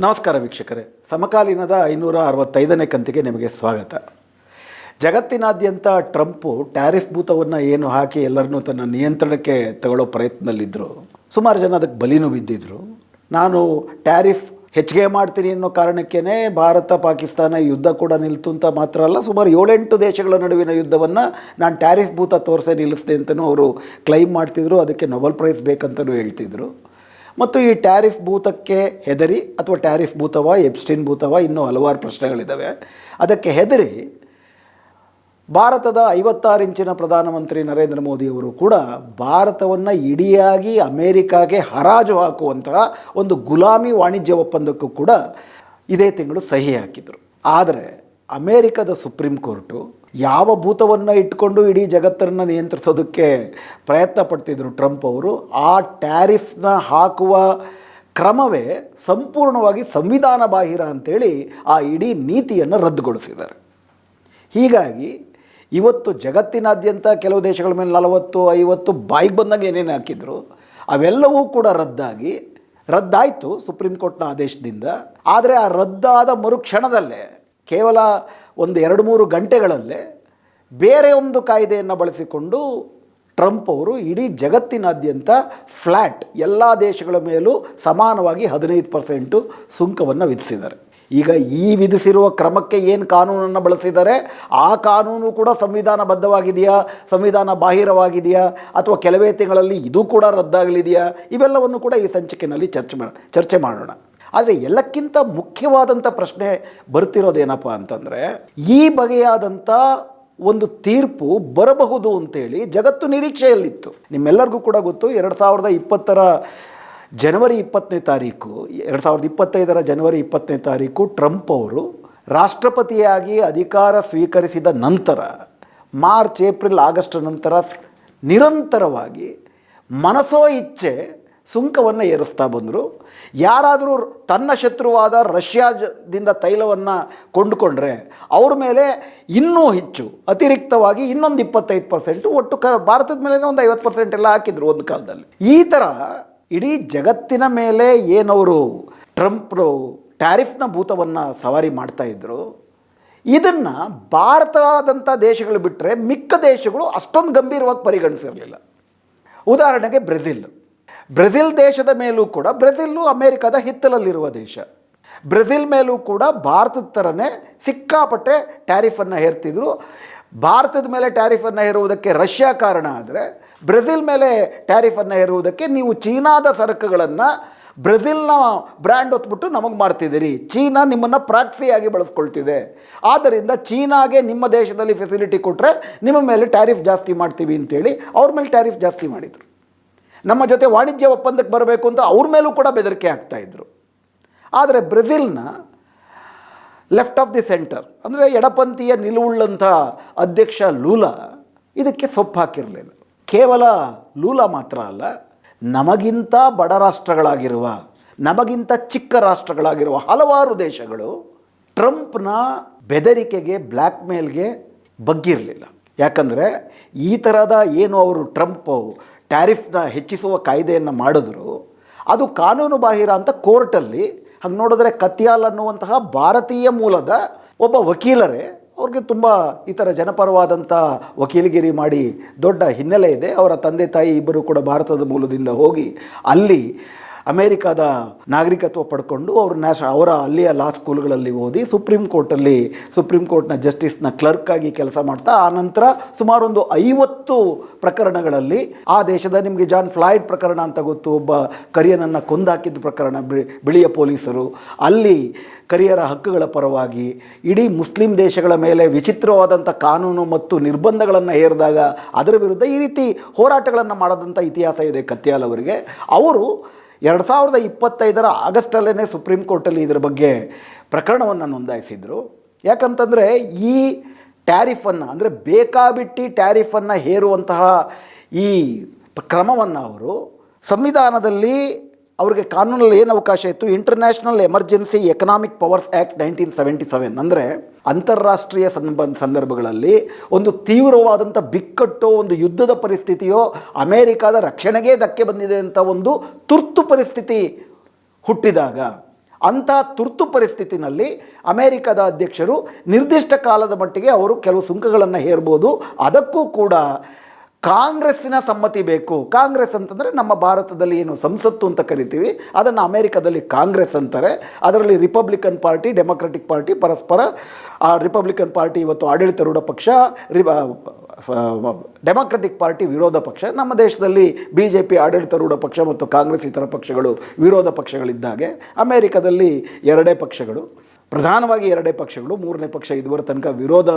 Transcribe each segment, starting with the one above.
ನಮಸ್ಕಾರ ವೀಕ್ಷಕರೇ, ಸಮಕಾಲೀನದ 565ನೇ ಕಂತಿಗೆ ನಿಮಗೆ ಸ್ವಾಗತ. ಜಗತ್ತಿನಾದ್ಯಂತ ಟ್ರಂಪು ಟ್ಯಾರಿಫ್ ಭೂತವನ್ನು ಏನು ಹಾಕಿ ಎಲ್ಲರನ್ನೂ ತನ್ನ ನಿಯಂತ್ರಣಕ್ಕೆ ತಗೊಳ್ಳೋ ಪ್ರಯತ್ನದಲ್ಲಿದ್ದರು. ಸುಮಾರು ಜನ ಅದಕ್ಕೆ ಬಲಿನೂ ಬಿದ್ದಿದ್ದರು. ನಾನು ಟ್ಯಾರಿಫ್ ಹೆಚ್ಚಿಗೆ ಮಾಡ್ತೀನಿ ಅನ್ನೋ ಕಾರಣಕ್ಕೇ ಭಾರತ ಪಾಕಿಸ್ತಾನ ಯುದ್ಧ ಕೂಡ ನಿಲ್ತು ಅಂತ ಮಾತ್ರ ಅಲ್ಲ, ಸುಮಾರು 7-8 ದೇಶಗಳ ನಡುವಿನ ಯುದ್ಧವನ್ನು ನಾನು ಟ್ಯಾರಿಫ್ ಭೂತ ತೋರಿಸೇ ನಿಲ್ಲಿಸಿದೆ ಅಂತಲೂ ಅವರು ಕ್ಲೈಮ್ ಮಾಡ್ತಿದ್ರು. ಅದಕ್ಕೆ ನೊಬೆಲ್ ಪ್ರೈಸ್ ಬೇಕಂತಲೂ ಹೇಳ್ತಿದ್ರು. ಮತ್ತು ಈ ಟ್ಯಾರಿಫ್ ಭೂತಕ್ಕೆ ಹೆದರಿ ಅಥವಾ ಟ್ಯಾರಿಫ್ ಭೂತವ, ಎಪ್ಸ್ಟೈನ್ ಭೂತವ, ಇನ್ನೂ ಹಲವಾರು ಪ್ರಶ್ನೆಗಳಿದ್ದಾವೆ. ಅದಕ್ಕೆ ಹೆದರಿ ಭಾರತದ 56 ಇಂಚಿನ ಪ್ರಧಾನಮಂತ್ರಿ ನರೇಂದ್ರ ಮೋದಿಯವರು ಕೂಡ ಭಾರತವನ್ನು ಇಡಿಯಾಗಿ ಅಮೇರಿಕಾಗೆ ಹರಾಜು ಹಾಕುವಂತಹ ಒಂದು ಗುಲಾಮಿ ವಾಣಿಜ್ಯ ಒಪ್ಪಂದಕ್ಕೂ ಕೂಡ ಇದೇ ತಿಂಗಳು ಸಹಿ ಹಾಕಿದರು. ಆದರೆ ಅಮೇರಿಕದ ಸುಪ್ರೀಂ ಕೋರ್ಟು ಯಾವ ಭೂತವನ್ನು ಇಟ್ಕೊಂಡು ಇಡೀ ಜಗತ್ತನ್ನು ನಿಯಂತ್ರಿಸೋದಕ್ಕೆ ಪ್ರಯತ್ನ ಪಡ್ತಿದ್ರು ಟ್ರಂಪ್ ಅವರು, ಆ ಟ್ಯಾರಿಫ್ನ ಹಾಕುವ ಕ್ರಮವೇ ಸಂಪೂರ್ಣವಾಗಿ ಸಂವಿಧಾನ ಬಾಹಿರ ಅಂಥೇಳಿ ಆ ಇಡೀ ನೀತಿಯನ್ನು ರದ್ದುಗೊಳಿಸಿದ್ದಾರೆ. ಹೀಗಾಗಿ ಇವತ್ತು ಜಗತ್ತಿನಾದ್ಯಂತ ಕೆಲವು ದೇಶಗಳ ಮೇಲೆ 40-50 ಬಾಯಿಗೆ ಬಂದಂಗೆ ಏನೇನು ಹಾಕಿದ್ರು ಅವೆಲ್ಲವೂ ಕೂಡ ರದ್ದಾಯಿತು ಸುಪ್ರೀಂ ಕೋರ್ಟ್ನ ಆದೇಶದಿಂದ. ಆದರೆ ಆ ರದ್ದಾದ ಮರುಕ್ಷಣದಲ್ಲೇ ಕೇವಲ 1-2-3 ಗಂಟೆಗಳಲ್ಲೇ ಬೇರೆ ಒಂದು ಕಾಯ್ದೆಯನ್ನು ಬಳಸಿಕೊಂಡು ಟ್ರಂಪ್ ಅವರು ಇಡೀ ಜಗತ್ತಿನಾದ್ಯಂತ ಫ್ಲ್ಯಾಟ್ ಎಲ್ಲ ದೇಶಗಳ ಮೇಲೂ ಸಮಾನವಾಗಿ 15% ಸುಂಕವನ್ನು ವಿಧಿಸಿದ್ದಾರೆ. ಈಗ ಈ ವಿಧಿಸಿರುವ ಕ್ರಮಕ್ಕೆ ಏನು ಕಾನೂನನ್ನು ಬಳಸಿದ್ದಾರೆ ಆ ಕಾನೂನು ಕೂಡ ಸಂವಿಧಾನಬದ್ಧವಾಗಿದೆಯಾ, ಸಂವಿಧಾನ ಬಾಹಿರವಾಗಿದೆಯಾ, ಅಥವಾ ಕೆಲವೇ ತಿಂಗಳಲ್ಲಿ ಇದು ಕೂಡ ರದ್ದಾಗಲಿದೆಯಾ, ಇವೆಲ್ಲವನ್ನು ಕೂಡ ಈ ಸಂಚಿಕೆಯಲ್ಲಿ ಚರ್ಚೆ ಮಾಡೋಣ. ಆದರೆ ಎಲ್ಲಕ್ಕಿಂತ ಮುಖ್ಯವಾದಂಥ ಪ್ರಶ್ನೆ ಬರ್ತಿರೋದೇನಪ್ಪ ಅಂತಂದರೆ, ಈ ಬಗೆಯಾದಂಥ ಒಂದು ತೀರ್ಪು ಬರಬಹುದು ಅಂತೇಳಿ ಜಗತ್ತು ನಿರೀಕ್ಷೆಯಲ್ಲಿತ್ತು. ನಿಮ್ಮೆಲ್ಲರಿಗೂ ಕೂಡ ಗೊತ್ತು, 2020ರ ಜನವರಿ 20ನೇ ತಾರೀಕು 2025ರ ಜನವರಿ 20ನೇ ತಾರೀಕು ಟ್ರಂಪ್ ಅವರು ರಾಷ್ಟ್ರಪತಿಯಾಗಿ ಅಧಿಕಾರ ಸ್ವೀಕರಿಸಿದ ನಂತರ ಮಾರ್ಚ್, ಏಪ್ರಿಲ್, ಆಗಸ್ಟ್ ನಂತರ ನಿರಂತರವಾಗಿ ಮನಸೋ ಇಚ್ಛೆ ಸುಂಕವನ್ನು ಏರಿಸ್ತಾ ಬಂದರು. ಯಾರಾದರೂ ತನ್ನ ಶತ್ರುವಾದ ರಷ್ಯಾದಿಂದ ತೈಲವನ್ನು ಕೊಂಡುಕೊಂಡ್ರೆ ಅವ್ರ ಮೇಲೆ ಇನ್ನೂ ಹೆಚ್ಚು ಅತಿರಿಕ್ತವಾಗಿ ಇನ್ನೊಂದು 25%, ಒಟ್ಟು ಭಾರತದ ಮೇಲೆ ಒಂದು 50% ಎಲ್ಲ ಹಾಕಿದ್ರು ಒಂದು ಕಾಲದಲ್ಲಿ. ಈ ಥರ ಇಡೀ ಜಗತ್ತಿನ ಮೇಲೆ ಏನವರು ಟ್ರಂಪ್ರು ಟ್ಯಾರಿಫ್ನ ಭೂತವನ್ನು ಸವಾರಿ ಮಾಡ್ತಾಯಿದ್ರು, ಇದನ್ನು ಭಾರತದಂಥ ದೇಶಗಳು ಬಿಟ್ಟರೆ ಮಿಕ್ಕ ದೇಶಗಳು ಅಷ್ಟೊಂದು ಗಂಭೀರವಾಗಿ ಪರಿಗಣಿಸಿರಲಿಲ್ಲ. ಉದಾಹರಣೆಗೆ ಬ್ರೆಜಿಲ್ ದೇಶದ ಮೇಲೂ ಕೂಡ, ಬ್ರೆಜಿಲ್ಲು ಅಮೇರಿಕಾದ ಹಿತ್ತಲಲ್ಲಿರುವ ದೇಶ, ಬ್ರೆಜಿಲ್ ಮೇಲೂ ಕೂಡ ಭಾರತದ ಥರನೇ ಸಿಕ್ಕಾಪಟ್ಟೆ ಟ್ಯಾರಿಫನ್ನು ಹೇರ್ತಿದ್ರು. ಭಾರತದ ಮೇಲೆ ಟ್ಯಾರಿಫನ್ನು ಹೇರುವುದಕ್ಕೆ ರಷ್ಯಾ ಕಾರಣ ಆದರೆ, ಬ್ರೆಜಿಲ್ ಮೇಲೆ ಟ್ಯಾರಿಫನ್ನು ಹೇರುವುದಕ್ಕೆ ನೀವು ಚೀನಾದ ಸರಕುಗಳನ್ನು ಬ್ರೆಜಿಲ್ನ ಬ್ರ್ಯಾಂಡ್ ಹೊತ್ಬಿಟ್ಟು ನಮಗೆ ಮಾಡ್ತಿದ್ದೀರಿ, ಚೀನಾ ನಿಮ್ಮನ್ನು ಪ್ರಾಕ್ಸಿಯಾಗಿ ಬಳಸ್ಕೊಳ್ತಿದೆ, ಆದ್ದರಿಂದ ಚೀನಾಗೆ ನಿಮ್ಮ ದೇಶದಲ್ಲಿ ಫೆಸಿಲಿಟಿ ಕೊಟ್ಟರೆ ನಿಮ್ಮ ಮೇಲೆ ಟ್ಯಾರಿಫ್ ಜಾಸ್ತಿ ಮಾಡ್ತೀವಿ ಅಂತೇಳಿ ಅವ್ರ ಮೇಲೆ ಟ್ಯಾರಿಫ್ ಜಾಸ್ತಿ ಮಾಡಿದರು. ನಮ್ಮ ಜೊತೆ ವಾಣಿಜ್ಯ ಒಪ್ಪಂದಕ್ಕೆ ಬರಬೇಕು ಅಂತ ಅವ್ರ ಮೇಲೂ ಕೂಡ ಬೆದರಿಕೆ ಆಗ್ತಾಯಿದ್ರು. ಆದರೆ ಬ್ರೆಜಿಲ್ನ ಲೆಫ್ಟ್ ಆಫ್ ದಿ ಸೆಂಟರ್ ಅಂದರೆ ಎಡಪಂಥೀಯ ನಿಲುವುಳ್ಳಂಥ ಅಧ್ಯಕ್ಷ ಲೂಲಾ ಇದಕ್ಕೆ ಸೊಪ್ಪು ಹಾಕಿರಲಿಲ್ಲ. ಕೇವಲ ಲೂಲಾ ಮಾತ್ರ ಅಲ್ಲ, ನಮಗಿಂತ ಬಡ ರಾಷ್ಟ್ರಗಳಾಗಿರುವ, ನಮಗಿಂತ ಚಿಕ್ಕ ರಾಷ್ಟ್ರಗಳಾಗಿರುವ ಹಲವಾರು ದೇಶಗಳು ಟ್ರಂಪ್ನ ಬೆದರಿಕೆಗೆ, ಬ್ಲ್ಯಾಕ್ ಮೇಲ್ಗೆ ಬಗ್ಗಿರಲಿಲ್ಲ. ಯಾಕಂದರೆ ಈ ಥರದ ಏನು ಅವರು ಟ್ರಂಪ್ ಟ್ಯಾರಿಫ್ನ ಹೆಚ್ಚಿಸುವ ಕಾಯ್ದೆಯನ್ನು ಮಾಡಿದ್ರು ಅದು ಕಾನೂನು ಬಾಹಿರ ಅಂತ ಕೋರ್ಟಲ್ಲಿ, ಹಾಗೆ ನೋಡಿದ್ರೆ ಕತ್ಯಾಲ್ ಅನ್ನುವಂತಹ ಭಾರತೀಯ ಮೂಲದ ಒಬ್ಬ ವಕೀಲರೇ, ಅವ್ರಿಗೆ ತುಂಬ ಈ ಥರ ಜನಪರವಾದಂಥ ವಕೀಲಗಿರಿ ಮಾಡಿ ದೊಡ್ಡ ಹಿನ್ನೆಲೆ ಇದೆ. ಅವರ ತಂದೆ ತಾಯಿ ಇಬ್ಬರು ಕೂಡ ಭಾರತದ ಮೂಲದಿಂದ ಹೋಗಿ ಅಲ್ಲಿ ಅಮೇರಿಕಾದ ನಾಗರಿಕತ್ವ ಪಡ್ಕೊಂಡು ಅವರ ಅಲ್ಲಿಯ ಲಾ ಸ್ಕೂಲ್ಗಳಲ್ಲಿ ಓದಿ ಸುಪ್ರೀಂ ಕೋರ್ಟ್ನ ಜಸ್ಟಿಸ್ನ ಕ್ಲರ್ಕಾಗಿ ಕೆಲಸ ಮಾಡ್ತಾ, ಆನಂತರ ಸುಮಾರು ಒಂದು 50 ಪ್ರಕರಣಗಳಲ್ಲಿ, ಆ ದೇಶದ ನಿಮಗೆ ಜಾನ್ ಫ್ಲಾಯ್ಡ್ ಪ್ರಕರಣ ಅಂತ ಗೊತ್ತು, ಒಬ್ಬ ಕರಿಯನನ್ನು ಕೊಂದಾಕಿದ್ದ ಪ್ರಕರಣ, ಬಿಳಿಯ ಪೊಲೀಸರು ಅಲ್ಲಿ ಕರಿಯರ ಹಕ್ಕುಗಳ ಪರವಾಗಿ ಇಡೀ ಮುಸ್ಲಿಂ ದೇಶಗಳ ಮೇಲೆ ವಿಚಿತ್ರವಾದಂಥ ಕಾನೂನು ಮತ್ತು ನಿರ್ಬಂಧಗಳನ್ನು ಹೇರಿದಾಗ ಅದರ ವಿರುದ್ಧ ಈ ರೀತಿ ಹೋರಾಟಗಳನ್ನು ಮಾಡೋದಂಥ ಇತಿಹಾಸ ಇದೆ ಕತ್ಯಾಲ್ ಅವರಿಗೆ. ಅವರು 2025ರ ಆಗಸ್ಟಲ್ಲೇ ಸುಪ್ರೀಂ ಕೋರ್ಟಲ್ಲಿ ಇದರ ಬಗ್ಗೆ ಪ್ರಕರಣವನ್ನು ನೋಂದಾಯಿಸಿದರು. ಯಾಕಂತಂದರೆ ಈ ಟ್ಯಾರಿಫನ್ನು ಅಂದರೆ ಬೇಕಾಬಿಟ್ಟಿ ಟ್ಯಾರಿಫನ್ನು ಹೇರುವಂತಹ ಈ ಕ್ರಮವನ್ನು ಅವರು ಸಂವಿಧಾನದಲ್ಲಿ ಅವ್ರಿಗೆ ಕಾನೂನಲ್ಲಿ ಏನು ಅವಕಾಶ ಇತ್ತು, international emergency economic powers act 1977 ಅಂದರೆ ಅಂತಾರಾಷ್ಟ್ರೀಯ ಸಂದರ್ಭಗಳಲ್ಲಿ ಒಂದು ತೀವ್ರವಾದಂಥ ಬಿಕ್ಕಟ್ಟೋ, ಒಂದು ಯುದ್ಧದ ಪರಿಸ್ಥಿತಿಯೋ, ಅಮೇರಿಕಾದ ರಕ್ಷಣೆಗೆ ಧಕ್ಕೆ ಬಂದಿದೆ ಅಂತ ಒಂದು ತುರ್ತು ಪರಿಸ್ಥಿತಿ ಹುಟ್ಟಿದಾಗ ಅಂಥ ತುರ್ತು ಪರಿಸ್ಥಿತಿನಲ್ಲಿ ಅಮೇರಿಕದ ಅಧ್ಯಕ್ಷರು ನಿರ್ದಿಷ್ಟ ಕಾಲದ ಮಟ್ಟಿಗೆ ಅವರು ಕೆಲವು ಸುಂಕಗಳನ್ನು ಹೇರ್ಬೋದು. ಅದಕ್ಕೂ ಕೂಡ ಕಾಂಗ್ರೆಸ್ಸಿನ ಸಮ್ಮತಿ ಬೇಕು. ಕಾಂಗ್ರೆಸ್ ಅಂತಂದರೆ ನಮ್ಮ ಭಾರತದಲ್ಲಿ ಏನು ಸಂಸತ್ತು ಅಂತ ಕರಿತೀವಿ, ಅದನ್ನು ಅಮೇರಿಕದಲ್ಲಿ ಕಾಂಗ್ರೆಸ್ ಅಂತಾರೆ. ಅದರಲ್ಲಿ ರಿಪಬ್ಲಿಕನ್ ಪಾರ್ಟಿ, ಡೆಮೊಕ್ರೆಟಿಕ್ ಪಾರ್ಟಿ ಪರಸ್ಪರ, ರಿಪಬ್ಲಿಕನ್ ಪಾರ್ಟಿ ಇವತ್ತು ಆಡಳಿತಾರೂಢ ಪಕ್ಷ, ಡೆಮೊಕ್ರೆಟಿಕ್ ಪಾರ್ಟಿ ವಿರೋಧ ಪಕ್ಷ. ನಮ್ಮ ದೇಶದಲ್ಲಿ BJP ಆಡಳಿತಾರೂಢ ಪಕ್ಷ ಮತ್ತು ಕಾಂಗ್ರೆಸ್ ಇತರ ಪಕ್ಷಗಳು ವಿರೋಧ ಪಕ್ಷಗಳಿದ್ದಾಗೆ ಅಮೇರಿಕದಲ್ಲಿ ಎರಡೇ ಪಕ್ಷಗಳು, ಪ್ರಧಾನವಾಗಿ ಎರಡೇ ಪಕ್ಷಗಳು. ಮೂರನೇ ಪಕ್ಷ ಇದುವರೆ ತನಕ ವಿರೋಧ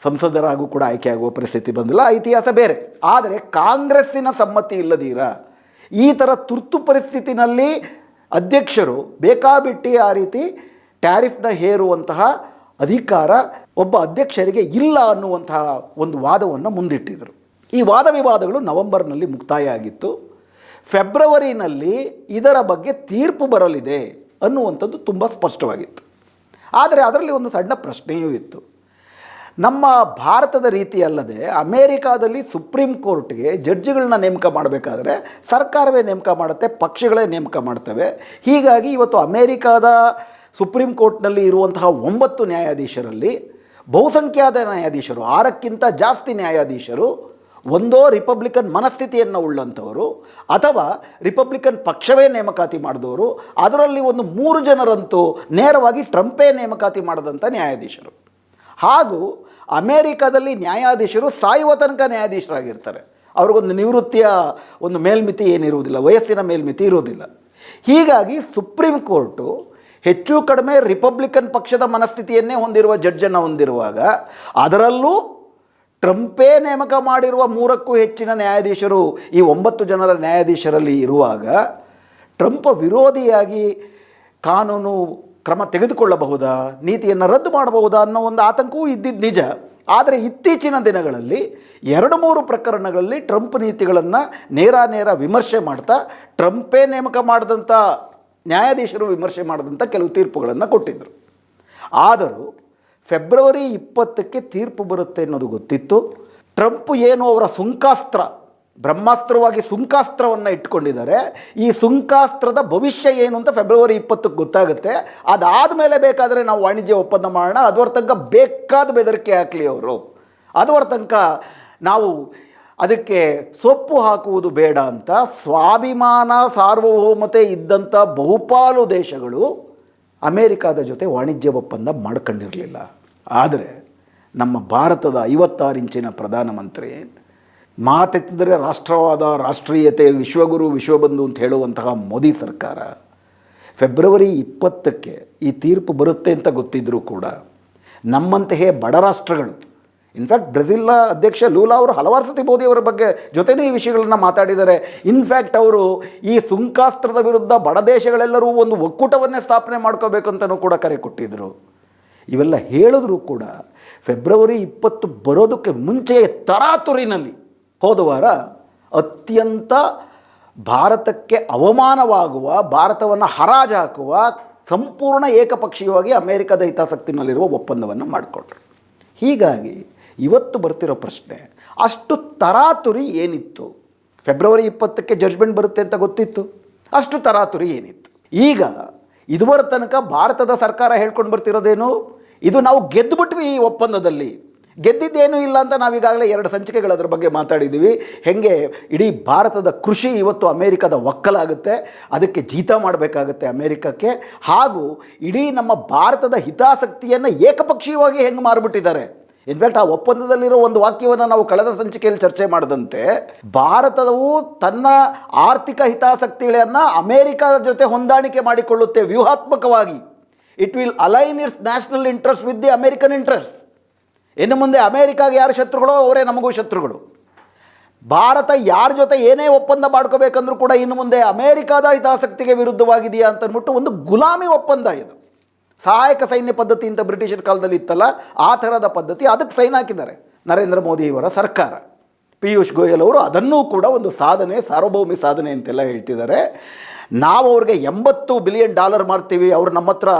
ಸಂಸದರಾಗೂ ಕೂಡ ಆಯ್ಕೆಯಾಗುವ ಪರಿಸ್ಥಿತಿ ಬಂದಿಲ್ಲ. ಇತಿಹಾಸ ಬೇರೆ. ಆದರೆ ಕಾಂಗ್ರೆಸ್ಸಿನ ಸಮ್ಮತಿ ಇಲ್ಲದೀರ ಈ ಥರ ತುರ್ತು ಪರಿಸ್ಥಿತಿನಲ್ಲಿ ಅಧ್ಯಕ್ಷರು ಬೇಕಾಬಿಟ್ಟಿ ಆ ರೀತಿ ಟ್ಯಾರಿಫ್ನ ಹೇರುವಂತಹ ಅಧಿಕಾರ ಒಬ್ಬ ಅಧ್ಯಕ್ಷರಿಗೆ ಇಲ್ಲ ಅನ್ನುವಂತಹ ಒಂದು ವಾದವನ್ನು ಮುಂದಿಟ್ಟಿದ್ದರು. ಈ ವಾದ ವಿವಾದಗಳು ನವೆಂಬರ್ನಲ್ಲಿ ಮುಕ್ತಾಯ ಆಗಿತ್ತು. ಫೆಬ್ರವರಿನಲ್ಲಿ ಇದರ ಬಗ್ಗೆ ತೀರ್ಪು ಬರಲಿದೆ ಅನ್ನುವಂಥದ್ದು ತುಂಬ ಸ್ಪಷ್ಟವಾಗಿತ್ತು. ಆದರೆ ಅದರಲ್ಲಿ ಒಂದು ಸಣ್ಣ ಪ್ರಶ್ನೆಯೂ ಇತ್ತು. ನಮ್ಮ ಭಾರತದ ರೀತಿ ಅಲ್ಲದೆ ಅಮೇರಿಕಾದಲ್ಲಿ ಸುಪ್ರೀಂ ಕೋರ್ಟ್ಗೆ ಜಡ್ಜಿಗಳನ್ನ ನೇಮಕ ಮಾಡಬೇಕಾದ್ರೆ ಸರ್ಕಾರವೇ ನೇಮಕ ಮಾಡುತ್ತೆ, ಪಕ್ಷಗಳೇ ನೇಮಕ ಮಾಡ್ತವೆ. ಹೀಗಾಗಿ ಇವತ್ತು ಅಮೇರಿಕಾದ ಸುಪ್ರೀಂ ಕೋರ್ಟ್ನಲ್ಲಿ ಇರುವಂತಹ 9 ನ್ಯಾಯಾಧೀಶರಲ್ಲಿ ಬಹುಸಂಖ್ಯಾತ ನ್ಯಾಯಾಧೀಶರು, 6ಕ್ಕಿಂತ ಜಾಸ್ತಿ ನ್ಯಾಯಾಧೀಶರು ಒಂದೋ ರಿಪಬ್ಲಿಕನ್ ಮನಸ್ಥಿತಿಯನ್ನು ಉಳ್ಳಂಥವರು ಅಥವಾ ರಿಪಬ್ಲಿಕನ್ ಪಕ್ಷವೇ ನೇಮಕಾತಿ ಮಾಡಿದವರು. ಅದರಲ್ಲಿ ಒಂದು 3 ಜನರಂತೂ ನೇರವಾಗಿ ಟ್ರಂಪೇ ನೇಮಕಾತಿ ಮಾಡಿದಂಥ ನ್ಯಾಯಾಧೀಶರು. ಹಾಗೂ ಅಮೇರಿಕಾದಲ್ಲಿ ನ್ಯಾಯಾಧೀಶರು ಸಾಯುವ ತನಕ ನ್ಯಾಯಾಧೀಶರಾಗಿರ್ತಾರೆ. ಅವ್ರಿಗೊಂದು ನಿವೃತ್ತಿಯ ಒಂದು ಮೇಲ್ಮಿತಿ ಏನಿರುವುದಿಲ್ಲ, ವಯಸ್ಸಿನ ಮೇಲ್ಮಿತಿ ಇರುವುದಿಲ್ಲ. ಹೀಗಾಗಿ ಸುಪ್ರೀಂ ಕೋರ್ಟು ಹೆಚ್ಚು ಕಡಿಮೆ ರಿಪಬ್ಲಿಕನ್ ಪಕ್ಷದ ಮನಸ್ಥಿತಿಯನ್ನೇ ಹೊಂದಿರುವ ಜಡ್ಜನ್ನು ಹೊಂದಿರುವಾಗ, ಅದರಲ್ಲೂ ಟ್ರಂಪೇ ನೇಮಕ ಮಾಡಿರುವ 3ಕ್ಕೂ ಹೆಚ್ಚಿನ ನ್ಯಾಯಾಧೀಶರು ಈ 9 ಜನರ ನ್ಯಾಯಾಧೀಶರಲ್ಲಿ ಇರುವಾಗ ಟ್ರಂಪ್ ವಿರೋಧಿಯಾಗಿ ಕಾನೂನು ಕ್ರಮ ತೆಗೆದುಕೊಳ್ಳಬಹುದಾ, ನೀತಿಯನ್ನು ರದ್ದು ಮಾಡಬಹುದಾ ಅನ್ನೋ ಒಂದು ಆತಂಕವೂ ಇದ್ದಿದ್ದು ನಿಜ. ಆದರೆ ಇತ್ತೀಚಿನ ದಿನಗಳಲ್ಲಿ 2-3 ಪ್ರಕರಣಗಳಲ್ಲಿ ಟ್ರಂಪ್ ನೀತಿಗಳನ್ನು ನೇರ ವಿಮರ್ಶೆ ಮಾಡ್ತಾ ಟ್ರಂಪೇ ನೇಮಕ ಮಾಡಿದಂಥ ನ್ಯಾಯಾಧೀಶರು ವಿಮರ್ಶೆ ಮಾಡಿದಂಥ ಕೆಲವು ತೀರ್ಪುಗಳನ್ನು ಕೊಟ್ಟಿದ್ದರು. ಆದರೂ ಫೆಬ್ರವರಿ 20ಕ್ಕೆ ತೀರ್ಪು ಬರುತ್ತೆ ಅನ್ನೋದು ಗೊತ್ತಿತ್ತು. ಟ್ರಂಪ್ ಏನು ಅವರ ಸುಂಕಾಸ್ತ್ರ, ಬ್ರಹ್ಮಾಸ್ತ್ರವಾಗಿ ಸುಂಕಾಸ್ತ್ರವನ್ನು ಇಟ್ಕೊಂಡಿದ್ದಾರೆ. ಈ ಸುಂಕಾಸ್ತ್ರದ ಭವಿಷ್ಯ ಏನು ಅಂತ ಫೆಬ್ರವರಿ 20ಕ್ಕೆ ಗೊತ್ತಾಗುತ್ತೆ. ಅದಾದಮೇಲೆ ಬೇಕಾದರೆ ನಾವು ವಾಣಿಜ್ಯ ಒಪ್ಪಂದ ಮಾಡೋಣ, ಅದರ ತನಕ ಬೇಕಾದ ಬೆದರಿಕೆ ಹಾಕಲಿ ಅವರು, ಅದರ ತನಕ ನಾವು ಅದಕ್ಕೆ ಸೊಪ್ಪು ಹಾಕುವುದು ಬೇಡ ಅಂತ ಸ್ವಾಭಿಮಾನ ಸಾರ್ವಭೌಮತೆ ಇದ್ದಂಥ ಬಹುಪಾಲು ದೇಶಗಳು ಅಮೇರಿಕಾದ ಜೊತೆ ವಾಣಿಜ್ಯ ಒಪ್ಪಂದ ಮಾಡ್ಕೊಂಡಿರಲಿಲ್ಲ. ಆದರೆ ನಮ್ಮ ಭಾರತದ 56 ಇಂಚಿನ ಪ್ರಧಾನಮಂತ್ರಿ ಮಾತೆತ್ತಿದರೆ ರಾಷ್ಟ್ರವಾದ, ರಾಷ್ಟ್ರೀಯತೆ, ವಿಶ್ವಗುರು, ವಿಶ್ವಬಂಧು ಅಂತ ಹೇಳುವಂತಹ ಮೋದಿ ಸರ್ಕಾರ ಫೆಬ್ರವರಿ 20ಕ್ಕೆ ಈ ತೀರ್ಪು ಬರುತ್ತೆ ಅಂತ ಗೊತ್ತಿದ್ದರೂ ಕೂಡ ನಮ್ಮಂತೆಯೇ ಬಡ ರಾಷ್ಟ್ರಗಳು, ಇನ್ಫ್ಯಾಕ್ಟ್ ಬ್ರೆಜಿಲ್ನ ಅಧ್ಯಕ್ಷ ಲೂಲಾ ಅವರು ಹಲವಾರು ಸತಿ ಮೋದಿಯವರ ಬಗ್ಗೆ ಜೊತೆನೂ ಈ ವಿಷಯಗಳನ್ನು ಮಾತಾಡಿದ್ದಾರೆ. ಇನ್ಫ್ಯಾಕ್ಟ್ ಅವರು ಈ ಸುಂಕಾಸ್ತ್ರದ ವಿರುದ್ಧ ಬಡ ದೇಶಗಳೆಲ್ಲರೂ ಒಂದು ಒಕ್ಕೂಟವನ್ನೇ ಸ್ಥಾಪನೆ ಮಾಡ್ಕೋಬೇಕಂತಲೂ ಕೂಡ ಕರೆ ಕೊಟ್ಟಿದ್ದರು. ಇವೆಲ್ಲ ಹೇಳಿದ್ರೂ ಕೂಡ ಫೆಬ್ರವರಿ 20 ಬರೋದಕ್ಕೆ ಮುಂಚೆಯೇ ತರಾತುರಿನಲ್ಲಿ ಹೋದ ವಾರ ಅತ್ಯಂತ ಭಾರತಕ್ಕೆ ಅವಮಾನವಾಗುವ, ಭಾರತವನ್ನು ಹರಾಜು ಹಾಕುವ, ಸಂಪೂರ್ಣ ಏಕಪಕ್ಷೀಯವಾಗಿ ಅಮೇರಿಕದ ಹಿತಾಸಕ್ತಿನಲ್ಲಿರುವ ಒಪ್ಪಂದವನ್ನು ಮಾಡಿಕೊಂಡ್ರು. ಹೀಗಾಗಿ ಇವತ್ತು ಬರ್ತಿರೋ ಪ್ರಶ್ನೆ, ಅಷ್ಟು ತರಾತುರಿ ಏನಿತ್ತು? ಫೆಬ್ರವರಿ 20ಕ್ಕೆ ಜಡ್ಜ್ಮೆಂಟ್ ಬರುತ್ತೆ ಅಂತ ಗೊತ್ತಿತ್ತು, ಅಷ್ಟು ತರಾತುರಿ ಏನಿತ್ತು? ಈಗ ಇದುವರ ತನಕ ಭಾರತದ ಸರ್ಕಾರ ಹೇಳ್ಕೊಂಡು ಬರ್ತಿರೋದೇನು, ಇದು ನಾವು ಗೆದ್ದುಬಿಟ್ವಿ, ಈ ಒಪ್ಪಂದದಲ್ಲಿ ಗೆದ್ದಿದ್ದೇನೂ ಇಲ್ಲ ಅಂತ ನಾವೀಗಾಗಲೇ 2 ಸಂಚಿಕೆಗಳು ಅದರ ಬಗ್ಗೆ ಮಾತಾಡಿದ್ದೀವಿ. ಹೇಗೆ ಇಡೀ ಭಾರತದ ಕೃಷಿ ಇವತ್ತು ಅಮೇರಿಕದ ಒಕ್ಕಲಾಗುತ್ತೆ, ಅದಕ್ಕೆ ಜೀತ ಮಾಡಬೇಕಾಗುತ್ತೆ ಅಮೇರಿಕಕ್ಕೆ, ಹಾಗೂ ಇಡೀ ನಮ್ಮ ಭಾರತದ ಹಿತಾಸಕ್ತಿಯನ್ನು ಏಕಪಕ್ಷೀಯವಾಗಿ ಹೆಂಗೆ ಮಾರಿಬಿಟ್ಟಿದ್ದಾರೆ. ಇನ್ಫ್ಯಾಕ್ಟ್ ಆ ಒಪ್ಪಂದದಲ್ಲಿರೋ ಒಂದು ವಾಕ್ಯವನ್ನು ನಾವು ಕಳೆದ ಸಂಚಿಕೆಯಲ್ಲಿ ಚರ್ಚೆ ಮಾಡಿದಂತೆ, ಭಾರತವು ತನ್ನ ಆರ್ಥಿಕ ಹಿತಾಸಕ್ತಿಗಳನ್ನು ಅಮೇರಿಕದ ಜೊತೆ ಹೊಂದಾಣಿಕೆ ಮಾಡಿಕೊಳ್ಳುತ್ತೆ ವ್ಯೂಹಾತ್ಮಕವಾಗಿ. It will align its national interest with the American interest. ಇನ್ನು ಮುಂದೆ ಅಮೇರಿಕಾಗೆ ಯಾರು ಶತ್ರುಗಳೋ ಅವರೇ ನಮಗೂ ಶತ್ರುಗಳು. ಭಾರತ ಯಾರ ಜೊತೆ ಏನೇ ಒಪ್ಪಂದ ಮಾಡ್ಕೋಬೇಕಂದ್ರೂ ಕೂಡ ಇನ್ನು ಮುಂದೆ ಅಮೇರಿಕಾದ ಹಿತಾಸಕ್ತಿಗೆ ವಿರುದ್ಧವಾಗಿದೆಯಾ ಅಂತಂದ್ಬಿಟ್ಟು ಒಂದು ಗುಲಾಮಿ ಒಪ್ಪಂದ ಇದು. ಸಹಾಯಕ ಸೈನ್ಯ ಪದ್ಧತಿ ಅಂತ ಬ್ರಿಟಿಷರ ಕಾಲದಲ್ಲಿ ಇತ್ತಲ್ಲ, ಆ ಥರದ ಪದ್ಧತಿ, ಅದಕ್ಕೆ ಸೈನ್ ಹಾಕಿದ್ದಾರೆ ನರೇಂದ್ರ ಮೋದಿಯವರ ಸರ್ಕಾರ. ಪಿಯೂಷ್ ಗೋಯಲ್ ಅವರು ಅದನ್ನೂ ಕೂಡ ಒಂದು ಸಾಧನೆ, ಸಾರ್ವಭೌಮಿ ಸಾಧನೆ ಅಂತೆಲ್ಲ ಹೇಳ್ತಿದ್ದಾರೆ. ನಾವು ಅವ್ರಿಗೆ $80 ಬಿಲಿಯನ್ ಮಾಡ್ತೀವಿ, ಅವರು ನಮ್ಮ ಹತ್ರ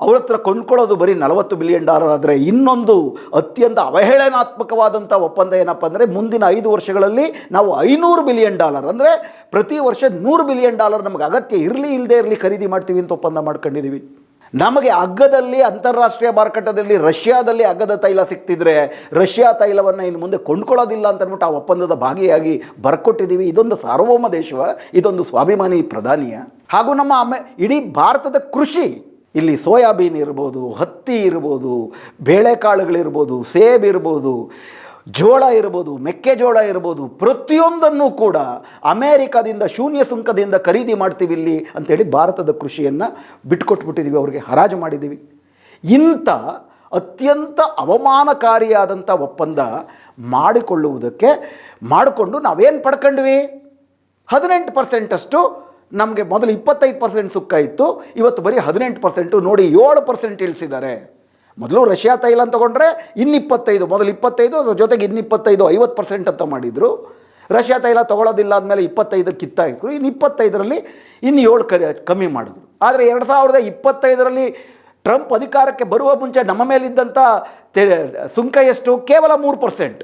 ಅವ್ರ ಹತ್ರ ಕೊಂಡ್ಕೊಳ್ಳೋದು ಬರೀ $40 ಬಿಲಿಯನ್ ಆದರೆ ಇನ್ನೊಂದು ಅತ್ಯಂತ ಅವಹೇಳನಾತ್ಮಕವಾದಂಥ ಒಪ್ಪಂದ ಏನಪ್ಪ ಅಂದರೆ ಮುಂದಿನ 5 ವರ್ಷಗಳಲ್ಲಿ ನಾವು $500 ಬಿಲಿಯನ್ ಅಂದರೆ ಪ್ರತಿ ವರ್ಷ $100 ಬಿಲಿಯನ್ ನಮಗೆ ಅಗತ್ಯ ಇರಲಿ ಇಲ್ಲದೆ ಇರಲಿ ಖರೀದಿ ಮಾಡ್ತೀವಿ ಅಂತ ಒಪ್ಪಂದ ಮಾಡ್ಕೊಂಡಿದ್ದೀವಿ. ನಮಗೆ ಅಗ್ಗದಲ್ಲಿ ಅಂತಾರಾಷ್ಟ್ರೀಯ ಮಾರುಕಟ್ಟೆಯಲ್ಲಿ ರಷ್ಯಾದಲ್ಲಿ ಅಗ್ಗದ ತೈಲ ಸಿಗ್ತಿದ್ರೆ ರಷ್ಯಾ ತೈಲವನ್ನು ಇನ್ನು ಮುಂದೆ ಕೊಂಡ್ಕೊಳ್ಳೋದಿಲ್ಲ ಅಂತ ಅಂದ್ಬಿಟ್ಟು ಆ ಒಪ್ಪಂದದ ಭಾಗಿಯಾಗಿ ಬರ್ಕೊಟ್ಟಿದ್ದೀವಿ. ಇದೊಂದು ಸಾರ್ವಭೌಮ ದೇಶವ, ಇದೊಂದು ಸ್ವಾಭಿಮಾನಿ ಪ್ರಧಾನಿಯ. ಹಾಗೂ ನಮ್ಮ ಇಡೀ ಭಾರತದ ಕೃಷಿ, ಇಲ್ಲಿ ಸೋಯಾಬೀನ್ ಇರ್ಬೋದು, ಹತ್ತಿ ಇರ್ಬೋದು, ಬೇಳೆಕಾಳುಗಳಿರ್ಬೋದು, ಸೇಬ್ ಇರ್ಬೋದು, ಜೋಳ ಇರ್ಬೋದು, ಮೆಕ್ಕೆಜೋಳ ಇರ್ಬೋದು, ಪ್ರತಿಯೊಂದನ್ನು ಕೂಡ ಅಮೇರಿಕಾದಿಂದ ಶೂನ್ಯ ಸುಂಕದಿಂದ ಖರೀದಿ ಮಾಡ್ತೀವಿ ಇಲ್ಲಿ ಅಂಥೇಳಿ ಭಾರತದ ಕೃಷಿಯನ್ನು ಬಿಟ್ಕೊಟ್ಬಿಟ್ಟಿದ್ದೀವಿ, ಅವ್ರಿಗೆ ಹರಾಜು ಮಾಡಿದ್ದೀವಿ. ಇಂಥ ಅತ್ಯಂತ ಅವಮಾನಕಾರಿಯಾದಂಥ ಒಪ್ಪಂದ ಮಾಡಿಕೊಂಡು ನಾವೇನು ಪಡ್ಕೊಂಡ್ವಿ? 18% ನಮಗೆ ಮೊದಲು 25% ಸುಕ್ಕ ಇತ್ತು, ಇವತ್ತು ಬರೀ 18%. ನೋಡಿ 7% ಇಳಿಸಿದ್ದಾರೆ. ಮೊದಲು ರಷ್ಯಾ ತೈಲ ಅಂತ ತೊಗೊಂಡ್ರೆ ಇನ್ನು 25, ಮೊದಲು 25, ಅದ್ರ ಜೊತೆಗೆ ಇನ್ನು 25, 50% ಅಂತ ಮಾಡಿದರು. ರಷ್ಯಾ ತೈಲ ತೊಗೊಳ್ಳೋದಿಲ್ಲ ಅಂದಮೇಲೆ 25 ಕಿತ್ತಾಯಿತು. ಇನ್ನು 25ರಲ್ಲಿ ಇನ್ನು 7 ಕಮ್ಮಿ ಮಾಡಿದ್ರು. ಆದರೆ 2025ರಲ್ಲಿ ಟ್ರಂಪ್ ಅಧಿಕಾರಕ್ಕೆ ಬರುವ ಮುಂಚೆ ನಮ್ಮ ಮೇಲಿದ್ದಂಥ ಸುಂಕ ಎಷ್ಟು? ಕೇವಲ 3%.